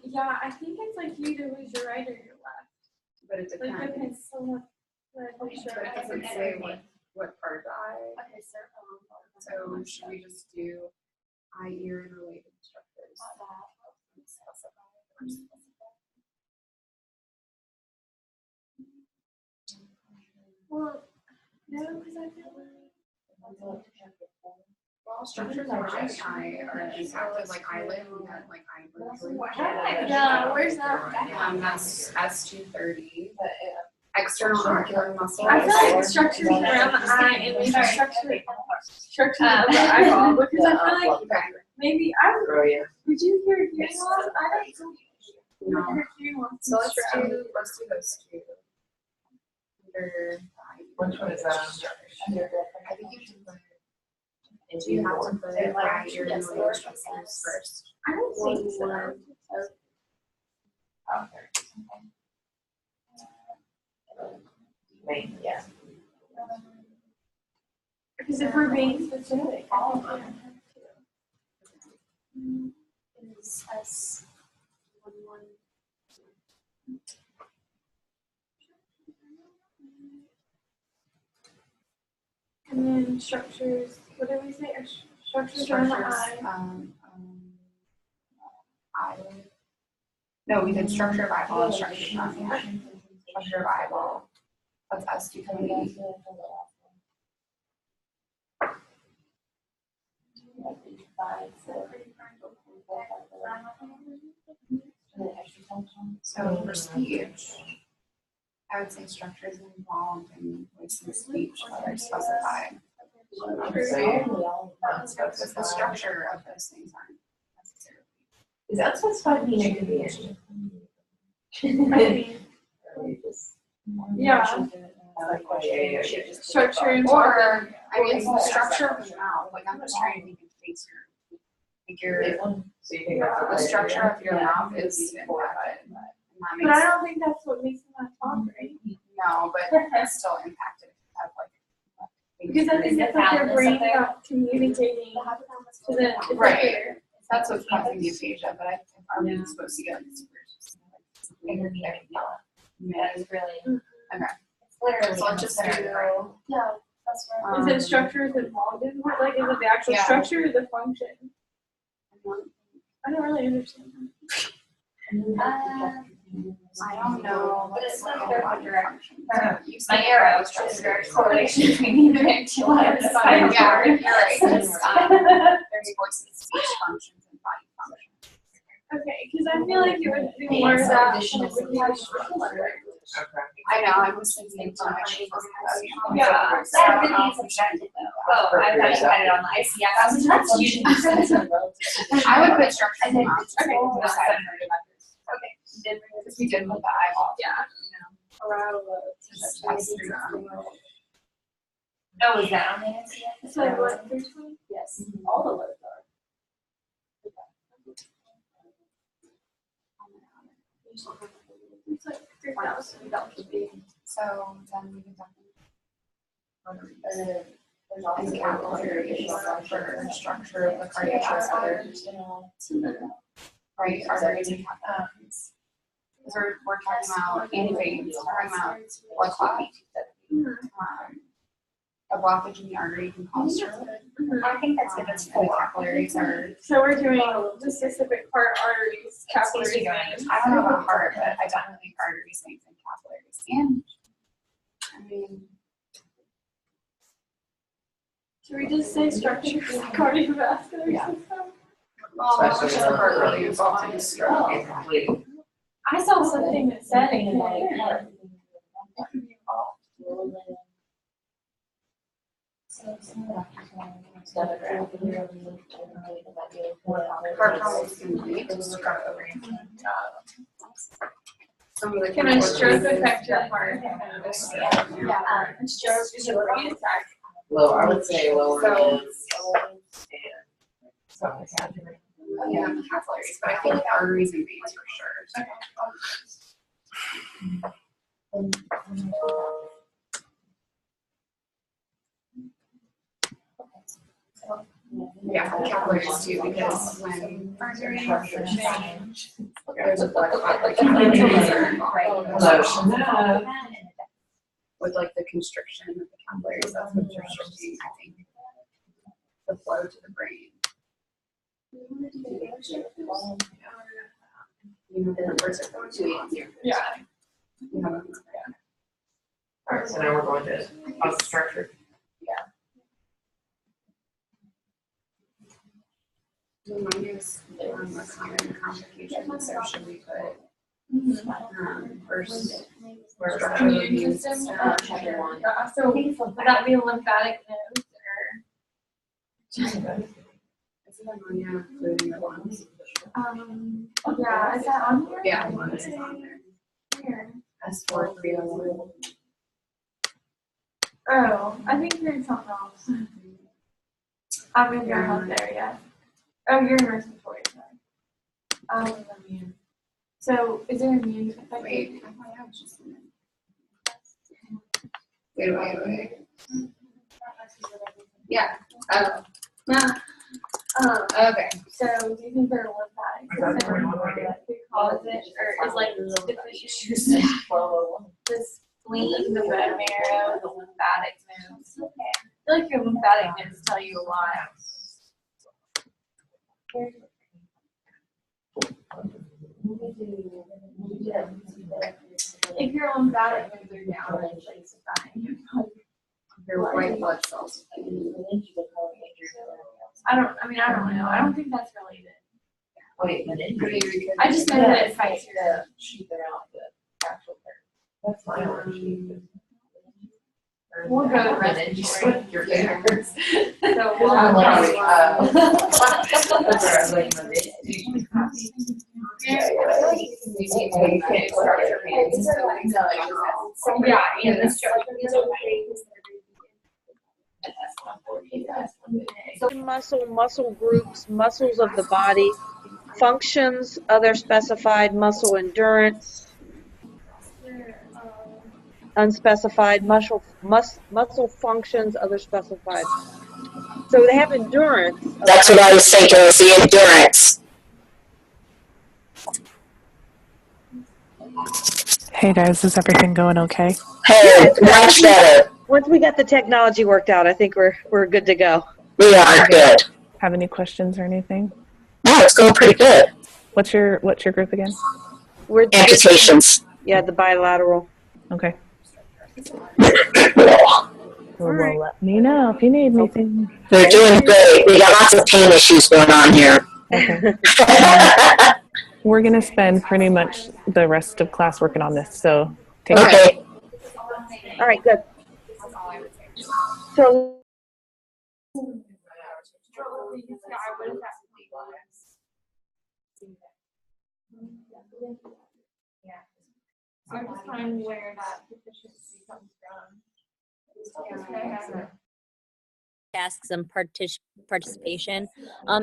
Yeah, I think it's like you either lose your right or your left. But it Like, okay, so look, I'm sure It doesn't say what part. Okay, So should we just do eye, ear, and related structures? Well, no, because I feel like. Well, structures are just eye are impacted, like eyelid, we had like eyelid. Yeah, where's that? That's S230. External ocular muscle. I feel like structures around the eye and maybe structures of the eyeball, because I feel like maybe would you hear hearing loss? I don't No. hear hearing loss. So let's do those two. Which one is that? I think you can put. Do you have to put eye, ear, and related structures first? I don't think so. Yeah. Because if we're being specific, all of them. is S11. And then structures, what did we say? Structures around the eye. Eyelid. No, we did structure of eyeball and structure of eye. Structure of eyeball. That's S220. So for speech, I would say structures involved in voice and speech that are specified. Because the structure of those things aren't necessarily. Is that specified mean it could be Yeah. Structure and Or, I mean, it's the structure of the mouth. Like, I'm just trying to think of face the structure of your mouth is impacted. But I don't think that's what makes them talk, right? No, but it's still impacted. Because I think that's like their brain not communicating to the Right. That's what's causing the aphasia, but I think our brain's supposed to get Yeah, it's really. Okay. It's literally. So let's just do. Yeah, that's right. Is it structures involved in what? Like, is it the actual structure or the function? I don't really understand. I don't know. But it's not their direction. My arrow is just very correlation between the two. Yeah, you're right. There's voice and speech functions and body functions. Okay, because I feel like it would be more of that. I know, I was thinking too much. Yeah. That really is objective though. Oh, I thought you had it on the IC. That's usually. I would put structure in mouth. Okay. Okay. Because we did with the eyeball. Yeah. Oh, is that on the IC? So like what, 320? Yes, all the loads are. It's like 3,000. That should be. So then we can There's definitely capillary for structure of the cardiac arteries. Right, arteries and capillaries. Because we're talking about veins, we're talking about blood clotting. A blockage in the artery can cause stroke. I think that's good. That's And the capillaries are. So we're doing the specific part arteries, capillaries, veins. I don't know about heart, but I definitely think arteries, veins, and capillaries. And I mean, Should we just say structure of the cardiovascular system? well, how much of the heart really involved in stroke? I saw something that said it can like Heart problems can lead to stroke. Can a stroke affect your heart? Yeah, stroke is a brain attack. Well, I would say lower limbs Yeah, capillaries, but I think arteries and veins for sure. Yeah, capillaries too, because when arteries change, there's a blood clot, like capillaries are involved. With like the constriction of the capillaries, that's what's restricting, I think, the flow to the brain. You know, the numbers are going too easy. Yeah. You have a- Alright, so now we're going to cause the structure. Mine is a common complication, so should we put first structure of the immune system? Chapter 1. Yeah, so would that be lymphatic nodes or? Is it ammonia including the lungs? Yeah, is that on here? Yeah, lungs is on there. Where? S4301. Oh, I think you're in something else. I mean, you're not there yet. Oh, you're in respiratory, sorry. So is there immune affected? Wait, I thought I was just in it. Wait. Yeah. Okay. So do you think they're lymphatic system could cause it, or is like deficient? The spleen, the bone marrow, the lymphatic nodes. Okay. feel like your lymphatic vents tell you a lot. If your lymphatic vents are down, it's like fine. Your white blood cells. I don't know. I don't think that's related. Wait, I just know that it fights your. That's fine. We'll go to respiratory. Your fingers. So I'm like, yeah, that's Muscle groups, muscles of the body, functions, other specified muscle endurance, unspecified muscle functions, other specified. So they have endurance. That's what I was thinking, is the endurance. Hey guys, is everything going okay? Hey, much better. Once we got the technology worked out, I think we're good to go. We are good. Have any questions or anything? No, it's going pretty good. What's your group again? We're Amputations. Yeah, the bilateral. Okay. Well, let me know if you need anything. We're doing great. We got lots of pain issues going on here. Okay. We're gonna spend pretty much the rest of class working on this, so take care. Okay. All right, good. So I'm just trying to where that deficiency comes from. Tasks and participation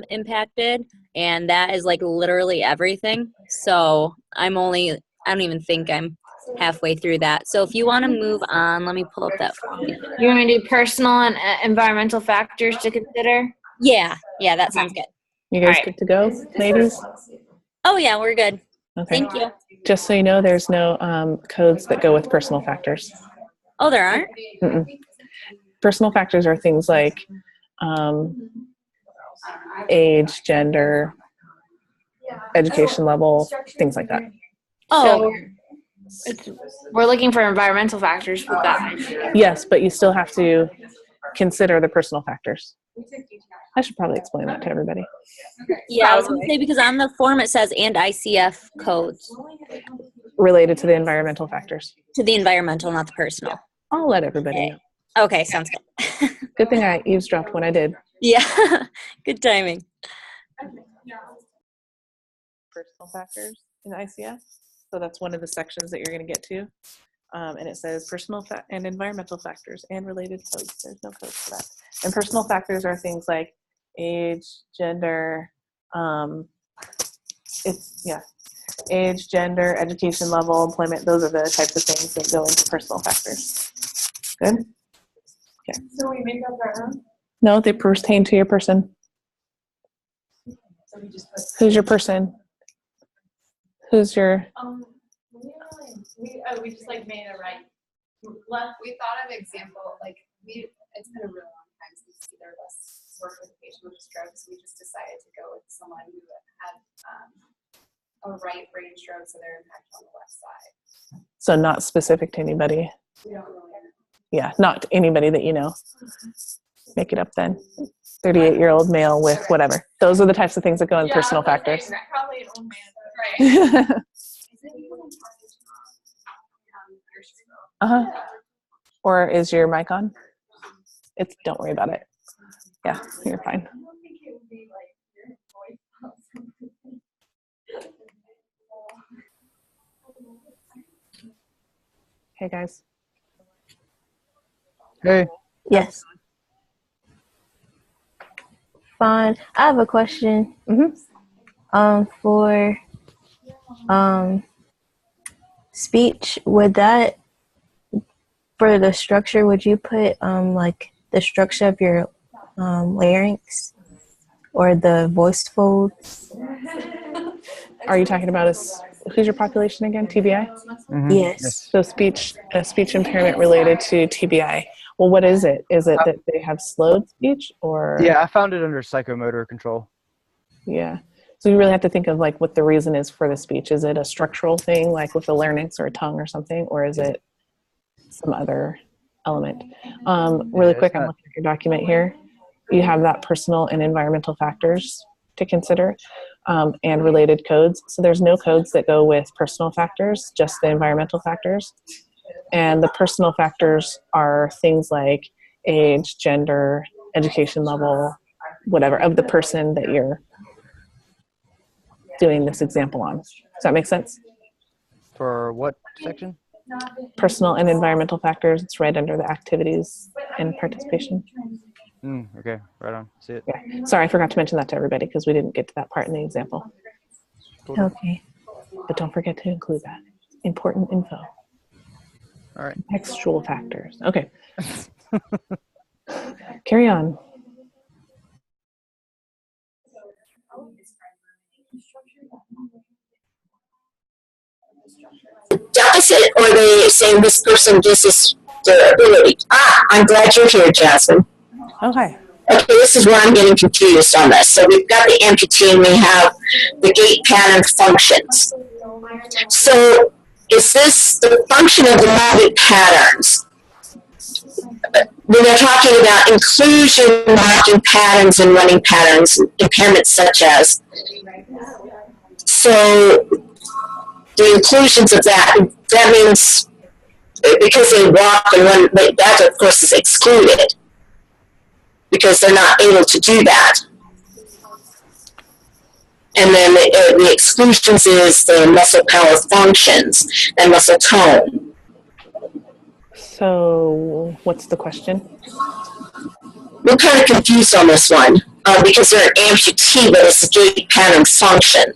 impacted, and that is like literally everything. So I don't even think I'm halfway through that. So if you want to move on, let me pull up that form. You want me to do personal and environmental factors to consider? Yeah, that sounds good. You guys good to go, ladies? Oh yeah, we're good. Okay. Thank you. Just so you know, there's no codes that go with personal factors. Oh, there aren't? Mm-mm. Personal factors are things like age, gender, education level, things like that. Oh, we're looking for environmental factors with that. Yes, but you still have to consider the personal factors. I should probably explain that to everybody. Yeah, I was going to say, because on the form it says and ICF codes. Related to the environmental factors. To the environmental, not the personal. I'll let everybody know. Okay, sounds good. Good thing I eavesdropped when I did. Yeah, good timing. Personal factors in ICF. So that's one of the sections that you're going to get to. And it says personal and environmental factors and related codes. There's no codes for that. And personal factors are things like age, gender, age, gender, education level, employment. Those are the types of things that go into personal factors. Good? Okay. So we make up our own? No, they pertain to your person. So we just put. Who's your person? Who's your? We just like made a right. We thought of example, like it's been a really long time since either of us worked with a patient with stroke, so we just decided to go with someone who had a right brain stroke, so their impact on the left side. So not specific to anybody. We don't really know. Yeah, not anybody that you know. Make it up then. 38-year-old male with whatever. Those are the types of things that go in personal factors. Probably an old man. Right. Or is your mic on? Don't worry about it. Yeah, you're fine. Hey guys. Hey. Yes. Fine. I have a question. For speech, would that, for the structure, would you put like the structure of your larynx or the voice folds? Are you talking about who's your population again? TBI? Yes. So speech impairment related to TBI Well, what is it? Is it that they have slowed speech or? Yeah, I found it under psychomotor control. Yeah. So you really have to think of like what the reason is for the speech. Is it a structural thing like with the larynx or a tongue or something, or is it some other element? Really quick, I'm looking at your document here. You have that personal and environmental factors to consider and related codes. So there's no codes that go with personal factors, just the environmental factors. And the personal factors are things like age, gender, education level, whatever, of the person that you're doing this example on. Does that make sense? For what section? Personal and environmental factors. It's right under the activities and participation. Okay, right on. See it. Yeah. Sorry, I forgot to mention that to everybody because we didn't get to that part in the example. Okay. But don't forget to include that. Important info. All right. Textual factors. Okay. Carry on. Deficit, or they saying this person gives us their ability? I'm glad you're here, Jasmine. Okay. Okay, this is where I'm getting confused on this. So we've got the amputee and we have the gait pattern functions. So is this the function of the movement patterns? When they're talking about inclusion, walking patterns, and running patterns, impairments such as, so the inclusions of that means because they walk and run, that of course is excluded because they're not able to do that. And then the exclusions is the muscle power functions and muscle tone. So what's the question? We're kind of confused on this one because they're an amputee, but it's a gait pattern function.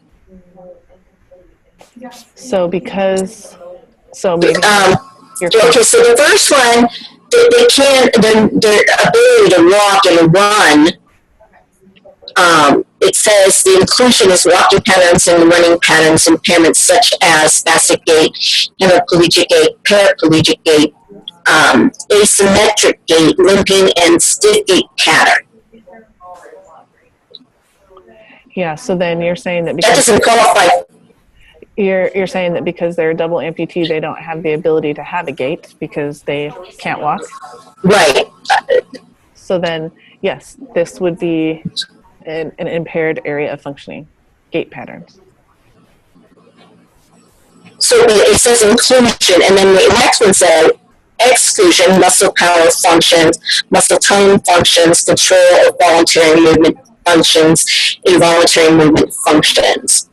So because, so maybe. Okay, so the first one, they can't, their ability to walk and run, it says the inclusion is walking patterns and running patterns, impairments such as spastic gait, hemiplegic gait, paraplegic gait, asymmetric gait, limping, and stiff gait pattern. Yeah, so then you're saying that because that doesn't qualify. You're saying that because they're a double amputee, they don't have the ability to have a gait because they can't walk? Right. So then, yes, this would be an impaired area of functioning, gait patterns. So it says inclusion, and then the next one says exclusion, muscle power functions, muscle tone functions, control of voluntary movement functions, involuntary movement functions.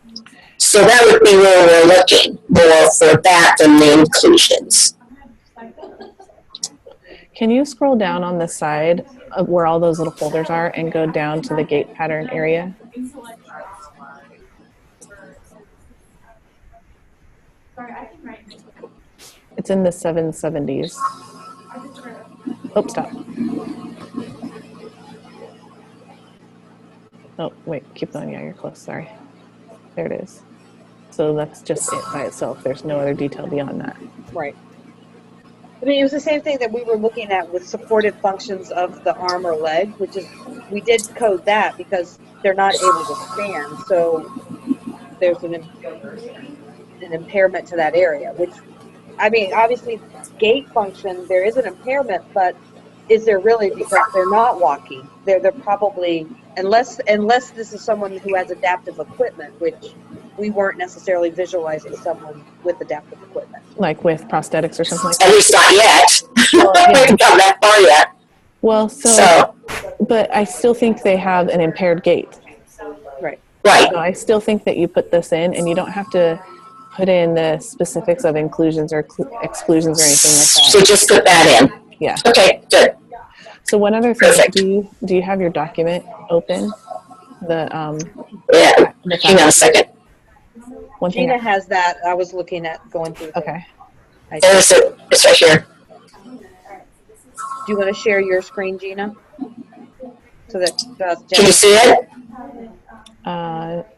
So that would be where we're looking more for that than the inclusions. Can you scroll down on the side of where all those little folders are and go down to the gait pattern area? It's in the 770s. Oh, stop. Oh, wait, keep going. Yeah, you're close. Sorry. There it is. So that's just it by itself. There's no other detail beyond that. Right. I mean, it was the same thing that we were looking at with supportive functions of the arm or leg, which is, we did code that because they're not able to stand. So there's an impairment to that area, which, I mean, obviously gait function, there is an impairment, but is there really, because they're not walking? They're probably, unless this is someone who has adaptive equipment, which we weren't necessarily visualizing someone with adaptive equipment. Like with prosthetics or something like that? At least not yet. Well, yeah. We haven't gotten that far yet. Well, so, but I still think they have an impaired gait. Right. Right. So I still think that you put this in, and you don't have to put in the specifics of inclusions or exclusions or anything like that. So just put that in. Yeah. Okay, good. So one other thing, Perfect. do you have your document open? Yeah. Hang on a second. One thing. Gina has that. I was looking at going through. Okay. There's it. It's right here. Do you want to share your screen, Gina? So that Can you see it?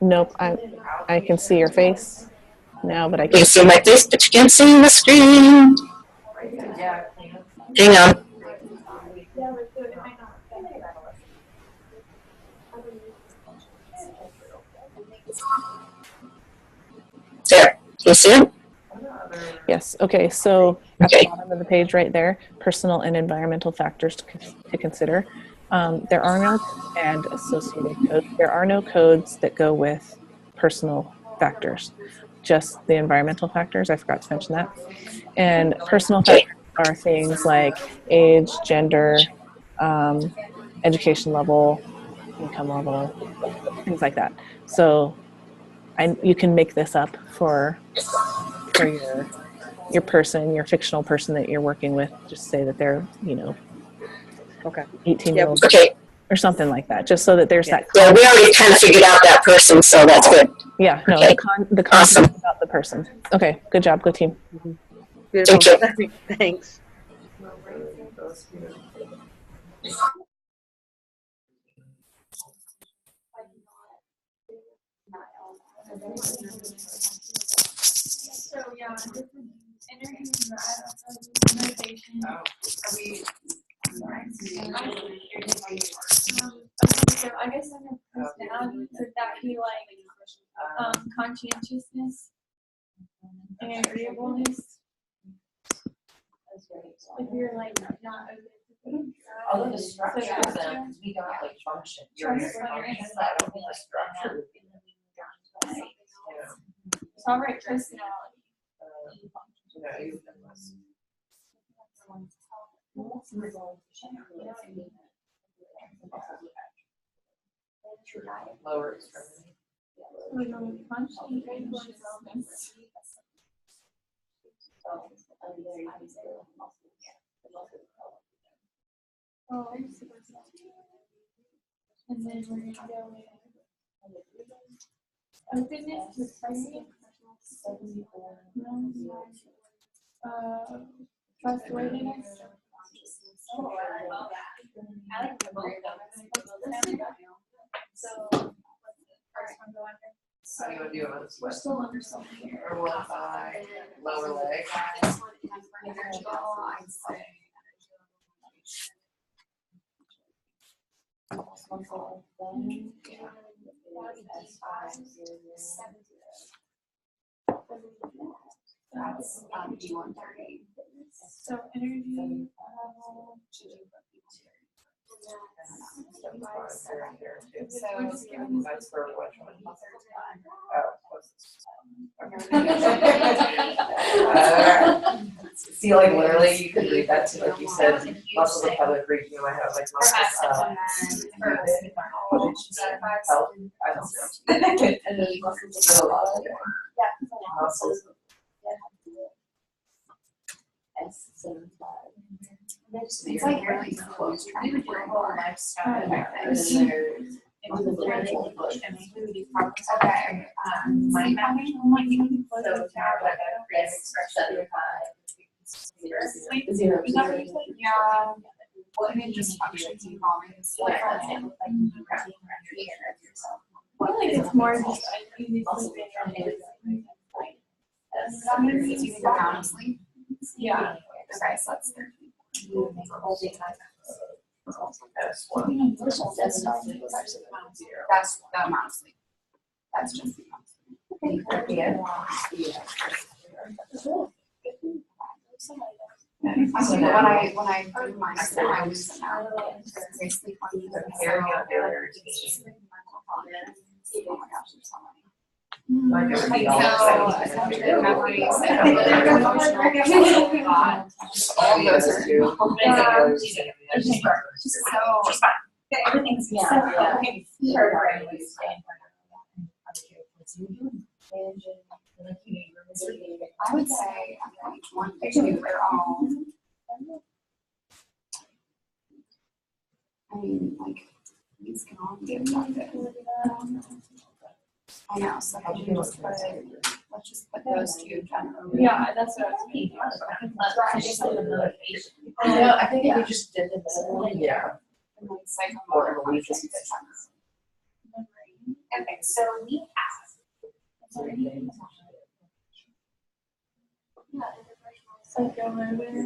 Nope. I can see your face now, but I You can't can see my face, but you can't see the screen. Hang on. You see it? Yes, okay, so at the Okay. bottom of the page right there, personal and environmental factors to consider. There are no and associated codes. There are no codes that go with personal factors, just the environmental factors. I forgot to mention that. And personal Okay. factors are things like age, gender, education level, income level, things like that. So you can make this up for your person, your fictional person that you're working with. Just say that they're, Okay. 18-year-old Okay. or something like that, just so that there's that. Yeah, we already kind of figured out that person, so that's good. Yeah, no, Okay. the concept Awesome. is about the person. Okay, good job, good team. Beautiful. Thank you. Thanks. So yeah, interview motivation. Are we? So I guess under personality, would that be like conscientiousness and agreeableness? If you're like not open. Although the structure of them, because we got like function. You're function, I don't think the structure. So I'll write personality. Lower extremity. And then we're gonna go with openness to expressing. Trustworthiness. How do you want to do it? We're still under something here. Or 1 by lower leg. That's D130. So energy level. So we're just giving this. that's for which one? See, like literally, you could read that too, like you said, muscle of pelvic region, you might have like muscles. Health, I don't know. And then muscles. A lot of muscles. It's like really close, trying to do a whole lifestyle. Okay. Money management. So now like a risk, 75. Yeah. Well, and then just functions and volumes. I feel like it's more just easy sleeping. Honestly. Yeah. Okay, so that's 13. That's the amount of sleep. That's just the amount of sleep. So when I do my stuff, I lose them out. I sleep on these. Oh my gosh, there's so many. Like it would be all all those are everything's I would say each one, two, they're all. I mean, like these can all be adopted. I know, so let's just put those two generally. Yeah, that's what I was thinking. I think if we just did the middle, yeah. Psychomotor functions. Okay, so we have. Psychomotor.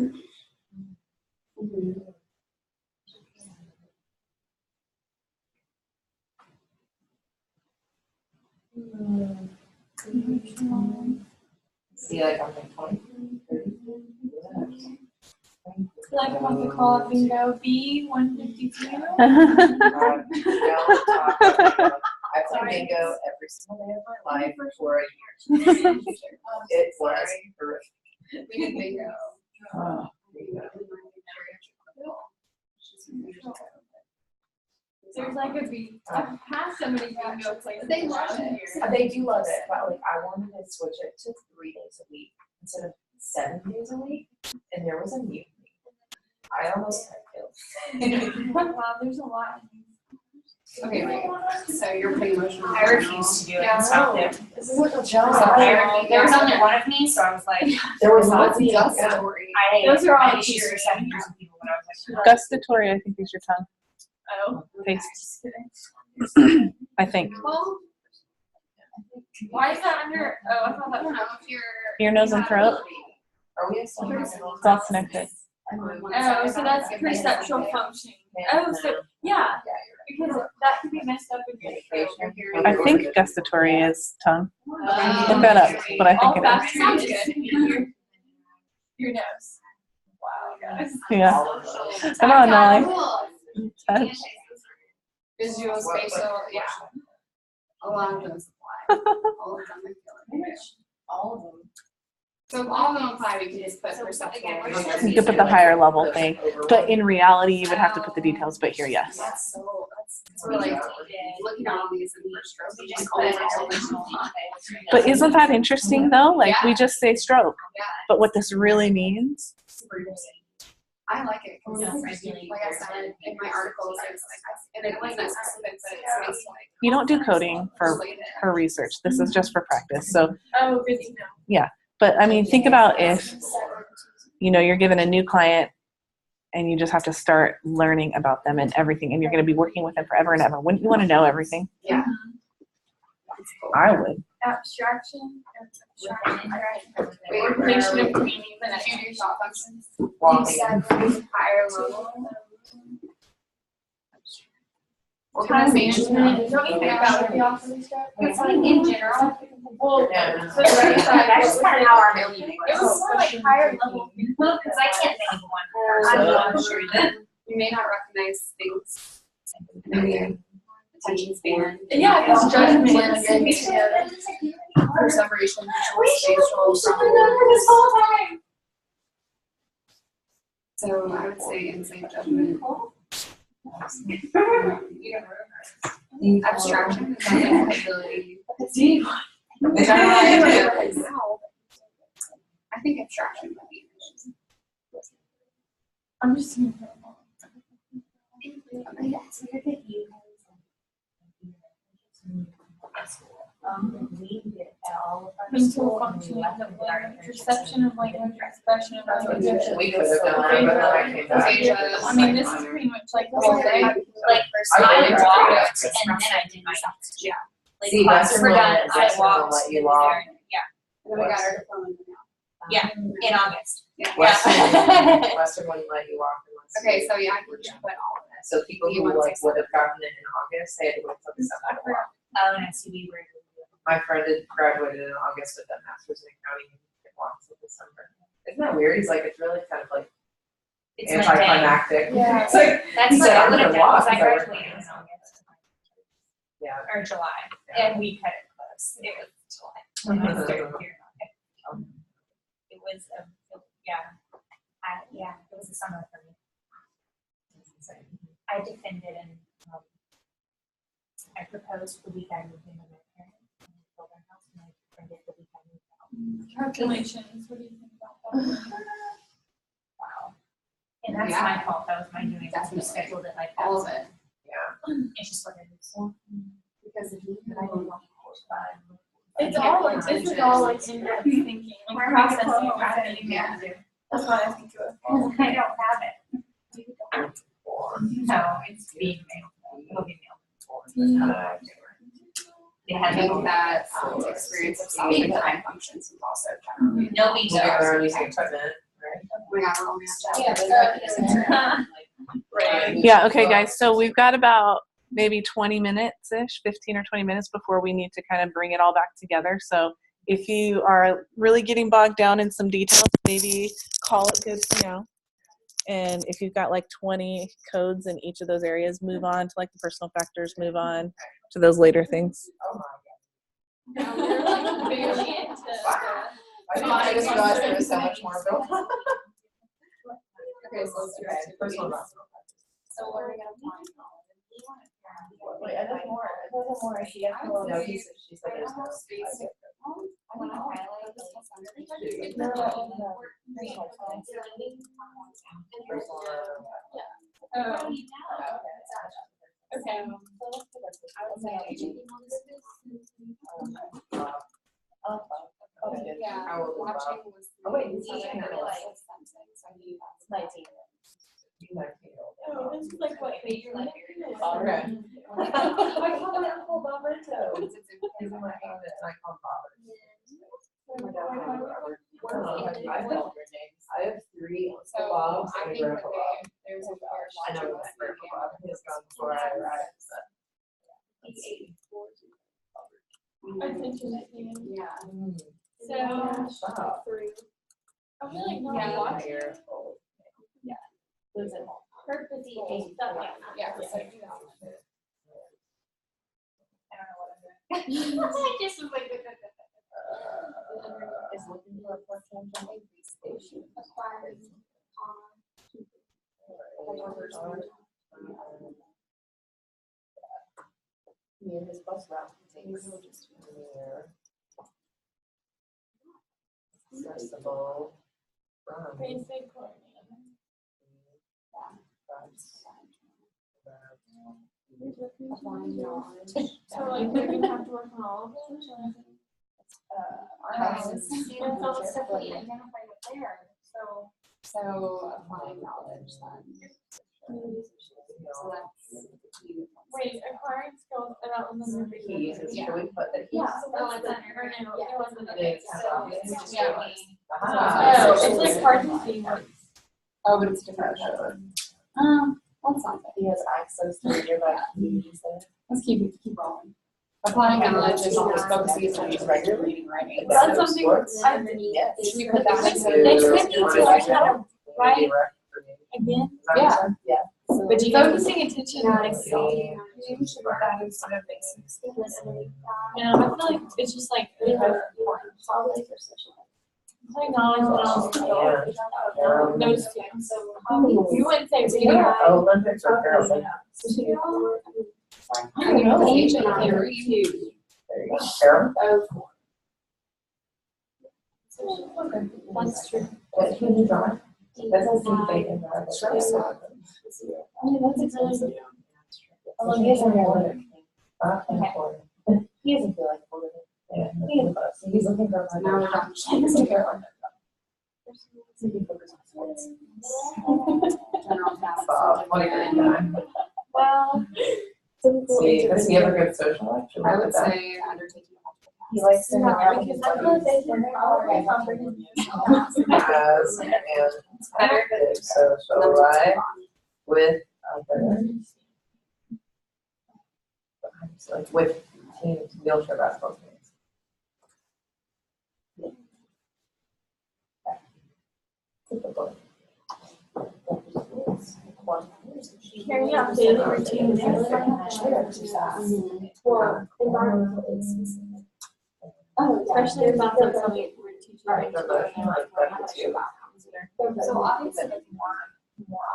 See, like, I'm like 20, 30. Like, I want to call up and go B152. I played bingo every single day of my life for a year. It was horrific. We did bingo. There's like a B. I've passed so many bingo places. They love it. They do love it, but like I wanted to switch it to 3 days a week instead of 7 days a week, and there was a mutiny. I almost got killed. Wow, there's a lot. Okay, wait. So you're pretty much. I refused to do it and stopped it. This is like a There was only one of me, so I was like, There was lots of story. Those are all I issues for 7 years of people, but I was like, Gustatory, I think, is your tongue. Oh. Taste. I think. Well, why is that under? Oh, I thought that was Your nose and throat. Are we still It's all connected. Oh, so that's perceptual functioning. Oh, so yeah, because that could be messed up in I think gustatory is tongue. Look that up, but I think it is. Sounds good. Your nose. Wow, guys. Yeah. Come on, Molly. Touch. Visual, spatial, yeah. A lot of those apply. All of them, I feel like. All of them. So if all of them apply, we can just put perceptual. You could put the higher level thing, but in reality, you would have to put the details. But here, yes. That's so, we're like looking at all these and we just all that. But isn't that interesting though? Like we just say stroke, but what this really means. I like it. Like I said in my articles, it's like, and it wasn't that specific, but it's like. You don't do coding for research. This is just for practice. So. Oh, good to know. Yeah. But I mean, think about if, you're given a new client and you just have to start learning about them and everything, and you're going to be working with them forever and ever. Wouldn't you want to know everything? Yeah. I would. Abstraction. Orientation of meanings and future thought functions. Higher level. Organization. Don't you think about the office stuff? it's like in general. Well, Yeah. so the right side, That's just kind of how our meeting it was more like higher level. Because I can't think of one. I'm sure that. You may not recognize things. Attention span. Yeah, because judgment and perseveration, visual, spatial. So I would say insight, judgment. Abstraction is like ability. I think abstraction would be. I'm just. Mental functioning of the brain, perception of language, expression of language. We could have done that, but I came back. I mean, this is pretty much like the whole day. Like first I walked and then I did my science. Yeah. Like See, classes were done, I Western will walked. let you walk. Yeah. And then we got our diploma now. Yeah. In August. Yeah. Western wouldn't let you walk unless. Okay, so yeah, I can just put all of this. So people who like would have gotten it in August, they had to wait till December to walk. Oh, and I see we were. My friend had graduated in August with a master's in accounting and walked in December. Isn't that weird? He's like, it's really kind of like It's anticlimactic. Yeah. It's like, That's he what said, I I'm would have gonna done walk. because I He's like, graduated in August. Yeah. Or July. And we cut it close. It was July. It was third year. It was, yeah. It was a summer for me. I defended and I proposed the week I moved in with my parents. And we built our house and I defended the week I moved out. Calculations, what do you think about that? Wow. And that's my fault. That was my doing. That's who scheduled it like that. All of it. Yeah. It's just what it is. Because if you. I don't know. It's all like, this is all like in-depth thinking, like processing, fascinating. Yeah. That's why I think to it. I don't have it. No, it's being mailed. It'll be mailed. I think that experience of solving time functions is also generally. Nobody Moving does. around using equipment, right? We got our own match. Yeah, okay, guys. So we've got about maybe 20 minutes-ish, 15 or 20 minutes before we need to kind of bring it all back together. So If you are really getting bogged down in some details, maybe call it good for now. And if you've got like 20 codes in each of those areas, move on to like the personal factors, move on to those later things. I just realized there was so much more built on. Okay, so let's do it. First one. So what are we gonna find? Wait, I know more. I know more. She said there's no. I want to highlight this one under the. Okay. Yeah. Watching was. Oh wait, he's like 19. Oh, this is like what? Okay. I call my uncle Roberto. He's in my hand and I call Robert. I have 3 Bobs and a grandpa Bob. There's a I know my grandpa Bob. He has gone before I arrived. Yeah. So. I'm really not watching. Yeah. Purposeful stuff like that. Yeah. So, I don't know what I'm doing. I just was like, Is looking for a part-time job. acquiring, Near his bus route, he takes near accessible from. basic learning. Applying knowledge. So like they're gonna have to work on all of them? See, that's all the stuff we identified up there, so applying knowledge then. So that's. Wait, acquiring skills about the He uses, should we put that? Yeah, no, it's under, or no, it wasn't. Yeah. Oh, it's like hard to see what. Oh, but it's different. That's not bad. He has access to nearby communities there. Let's keep rolling. Applying knowledge is always focusing on just regular reading, writing. That's something that's underneath. Yes. Should we put that next time you to learn how to write again? Yeah. Yeah. But you focusing attention on Excel. You should put that instead of basics. Yeah, I feel like it's just like applying knowledge and also those two. You wouldn't say reading. Olympics or Paralympics? I don't know. There you go. Carol? That's true. What can you draw? Doesn't seem big in the I mean, that's expensive. He doesn't feel like holding it. Yeah. He is a bus. He's looking for a partner. He doesn't care about that. So he focuses on sports. General tasks. What a great guy. Well, See, does he have a good social life? I would say undertaking. He likes to hang out with his Because I feel like buddies. they learn all right from bringing Has and active social life with others. Like with teams, wheelchair basketball teams. Typical. Carrying out daily routines for environmental instances. Oh, especially if that's like something we're teaching. Right, but like that too. So obviously, like more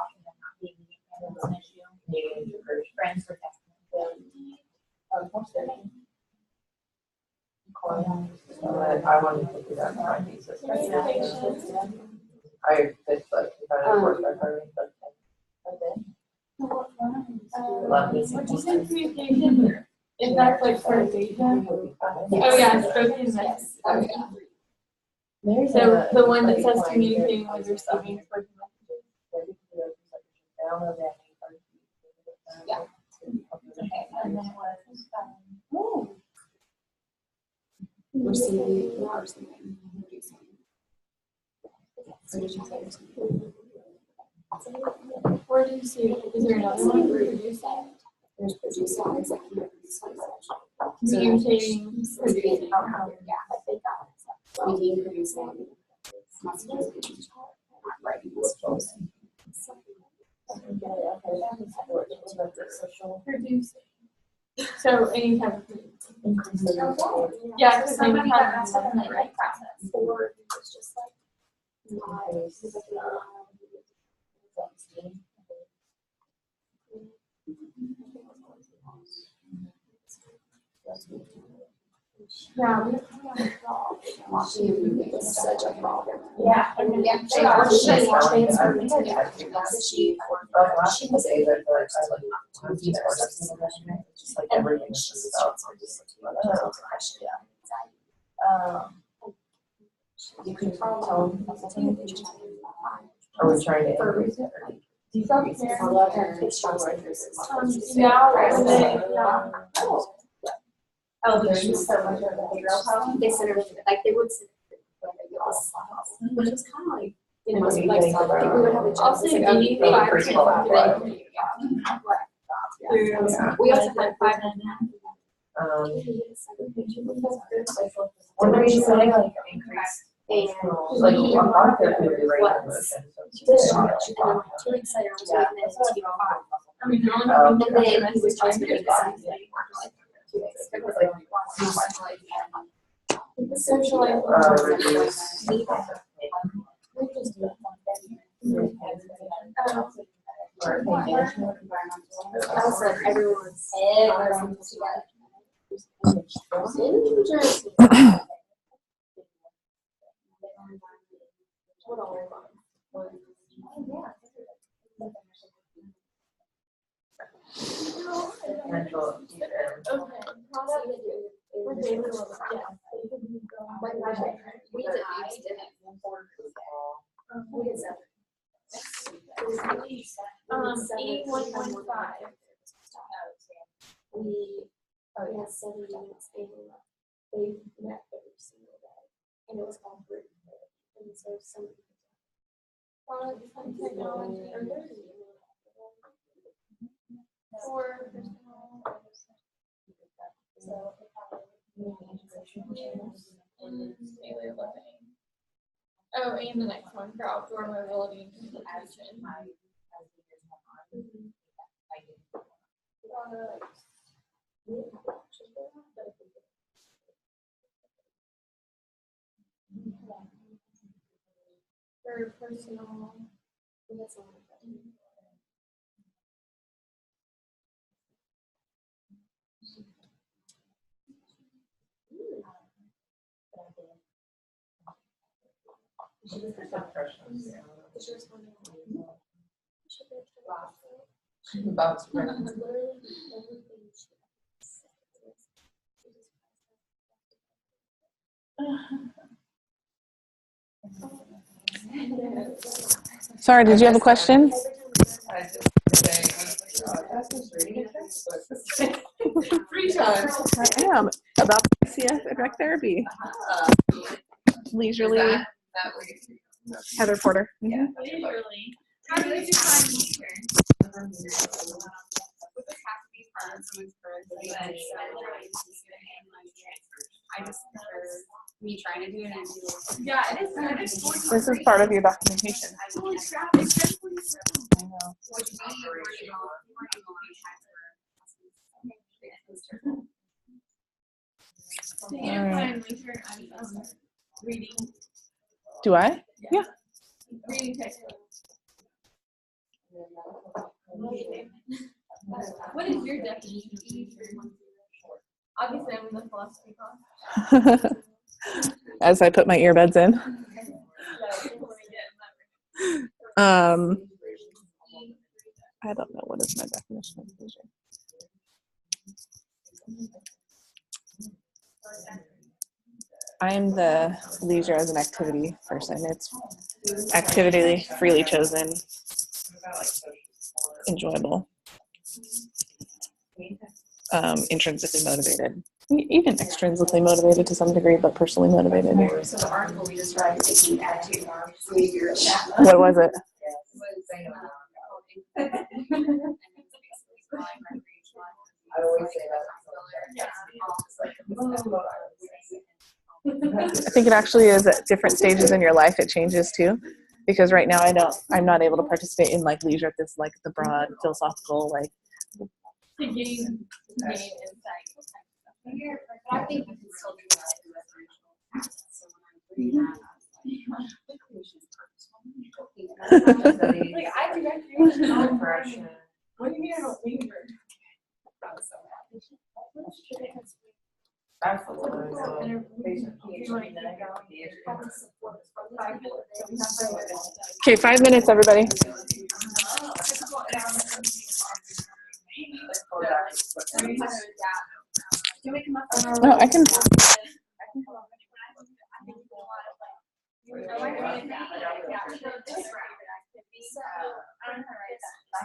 often than not, maybe an issue. Needing to Friends for testing. what's their name? I wanted to do that in my thesis. I did like competitive work by Harvey, but love me some. Would you say communication? Is that like for data? Oh yeah, spoken yes. Oh yeah. So the one that says communicating with receiving spoken messages. Yeah. Okay, and then it was receiving, not receiving, producing. So did you say or did you see, is there another one? Producing? There's producing, communicating, producing. Yeah, I think that one. Speaking, producing, messages, writing messages. Producing. So any type of yeah, because somebody got messed up in the writing process. Or it's just like yeah, it's such a problem. Yeah, and yeah, she transferred me to the other class. She was able to just like everything she's you can tell Are we trying to for a increase reason. it? Do you feel it's a lot of it's oh, there's so much of a behavioral problem. They said everything, like they would say, which is kind of like, you know, like we would have a job. Also, you need 5 or 6 we also had 5 What are you saying, like, increase? Like, a lot of people do right motion. discharge, and then 2 weeks later, I was taking it to 5. I mean, and then he was trying to do the same thing after like 2 days. It was like social life. I was like, everyone's together. E115. We had 7 units and they met every single day, and it was all group. And so some technology for oh, and the next one for outdoor mobility and communication. For personal, that's all. About Sorry, did you have a question? 3 times. I am about ICF and rec therapy. Leisurely. Heather Porter. Yeah. Leisurely. How do you define leisure? I just prefer me trying to do it and do it. Yeah, it is. This is part of your documentation. Holy crap, it's definitely I know. Do you define leisure as reading? Do I? Yeah. Reading textbooks. What is your definition of leisure? Obviously, I'm in the philosophy class. As I put my earbuds in. I don't know, what is my definition of leisure? I'm the leisure as an activity person. It's activity freely chosen, enjoyable, intrinsically motivated, even extrinsically motivated to some degree, but personally motivated. So the article we just read is the attitude. What was it? I always say that. I think it actually is at different stages in your life. It changes too, because right now I'm not able to participate in like leisure at this, like the broad philosophical, like. To gain insight. I think we can still do that. So when I'm like I do recreation. What do you mean I don't leave her? I was so happy. Okay, 5 minutes, everybody. No, I can. So, I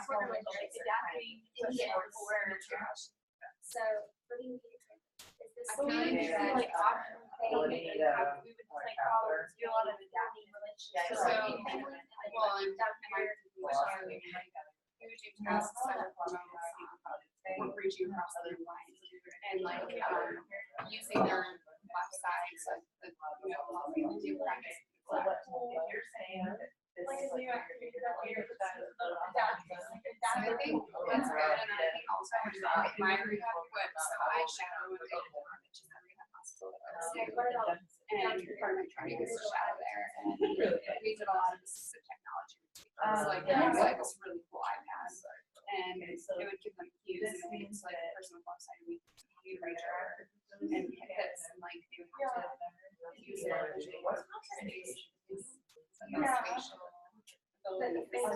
feel like we would like colors, do a lot of adapting relationships. So, well, I'm down here, we would do tasks that were reaching across other lines and like using their left sides, like the, you know, allowing them to do practice. Like you're saying, like a new activity that we're adapting. So I think that's good, and I think also my rehab quit, so I shadow with a rehab hospital. And part of my training is to shadow there, and we did a lot of assistive technology. Like it was really cool iPad, and it would give them cues, and it's like the person on the left side would be a reader and hit this, and like they would have to use their spatial. So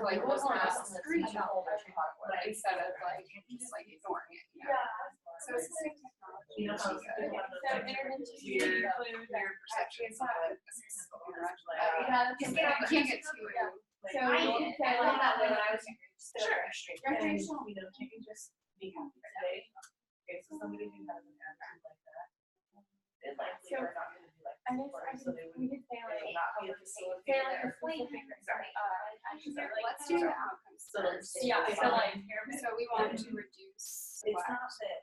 like those tasks instead of like just like ignoring it. So it's like technology. So intervention your perceptions of a successful interaction. You can't get too. So I love that way when I was younger. Sure. Recreational. You know, can you just be happy today? Okay, so somebody who has an attitude like that, they likely are not going to be like. We did failing a flame. Let's do the outcomes. Yeah, so like, so we wanted to reduce. It's not that.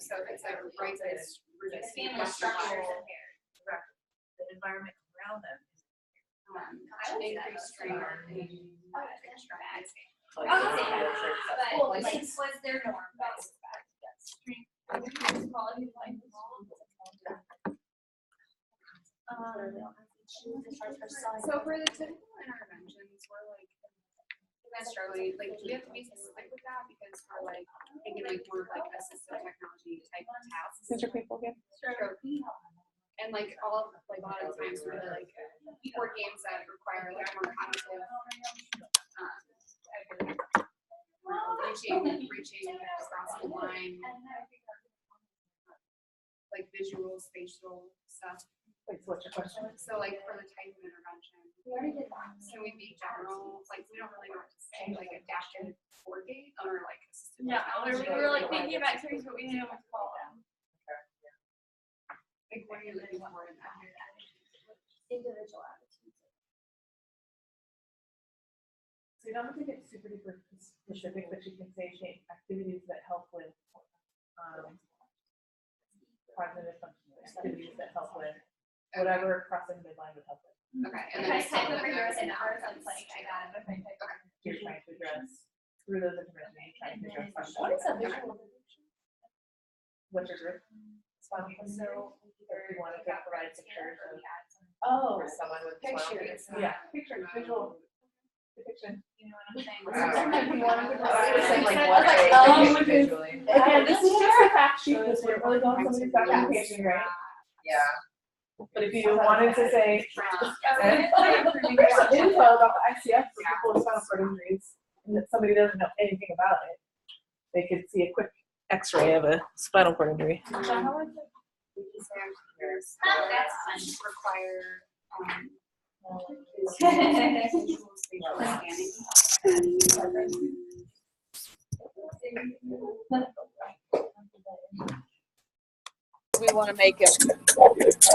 So it's a right this reducing family structure. The environment around them. Increase strain. Well, like, was their norm? Quality of life. So for the typical interventions, we're like, struggling, like, we have to be specific with that because we're like thinking like more like assistive technology type of tasks. Who's your people again? And like all of, like a lot of the times we're like board games that require like more cognitive reaching across the line, like visual, spatial stuff. Wait, so what's your question? So like for the type of intervention, can we be general? Like we don't really know what to say, like adaptive board game or like assistive technology. We were like thinking about things, but we didn't know what to call them. Like what are you looking for in that? Individual attitudes. So you don't have to get super duper specific, but you can say activities that help with cognitive function, activities that help with whatever crossing the midline would help with. Okay, and then type of rigorous and ours is like I got it. You're trying to address through those interventions, trying to address function. What is a visual? What's your group? So you wanted to provide pictures of oh, for someone with pictures. Yeah, pictures, visual depiction. You know what I'm saying? Again, this is just a fact sheet. This we're really going somebody's documentation, right? Yeah. But if you wanted to say, here's some info about the ICF for people with spinal cord injuries, and that somebody doesn't know anything about it, they could see a quick X-ray of a spinal cord injury. Require We want to make it.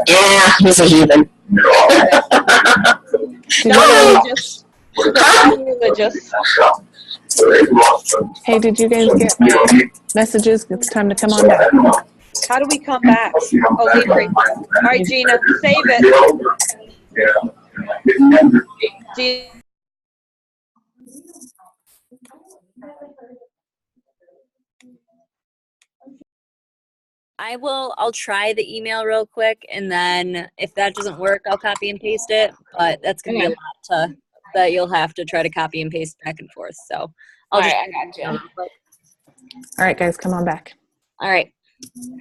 Yeah, he's a heathen. Religious. Religious. Hey, did you guys get my messages? It's time to come on back. How do we come back? Oh, leave break. All right, Gina, save it. Gina. I'll try the email real quick, and then if that doesn't work, I'll copy and paste it, but that's gonna be a lot that you'll have to try to copy and paste back and forth, so I'll just. Alright, I got you. All right, guys, come on back. All right.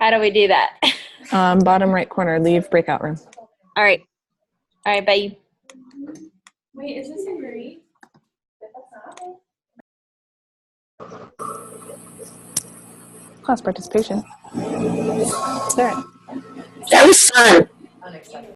How do we do that? Bottom right corner, leave breakout room. All right. All right, bye. Wait, is this a grade? Class participation. There. That was fun. Unacceptable.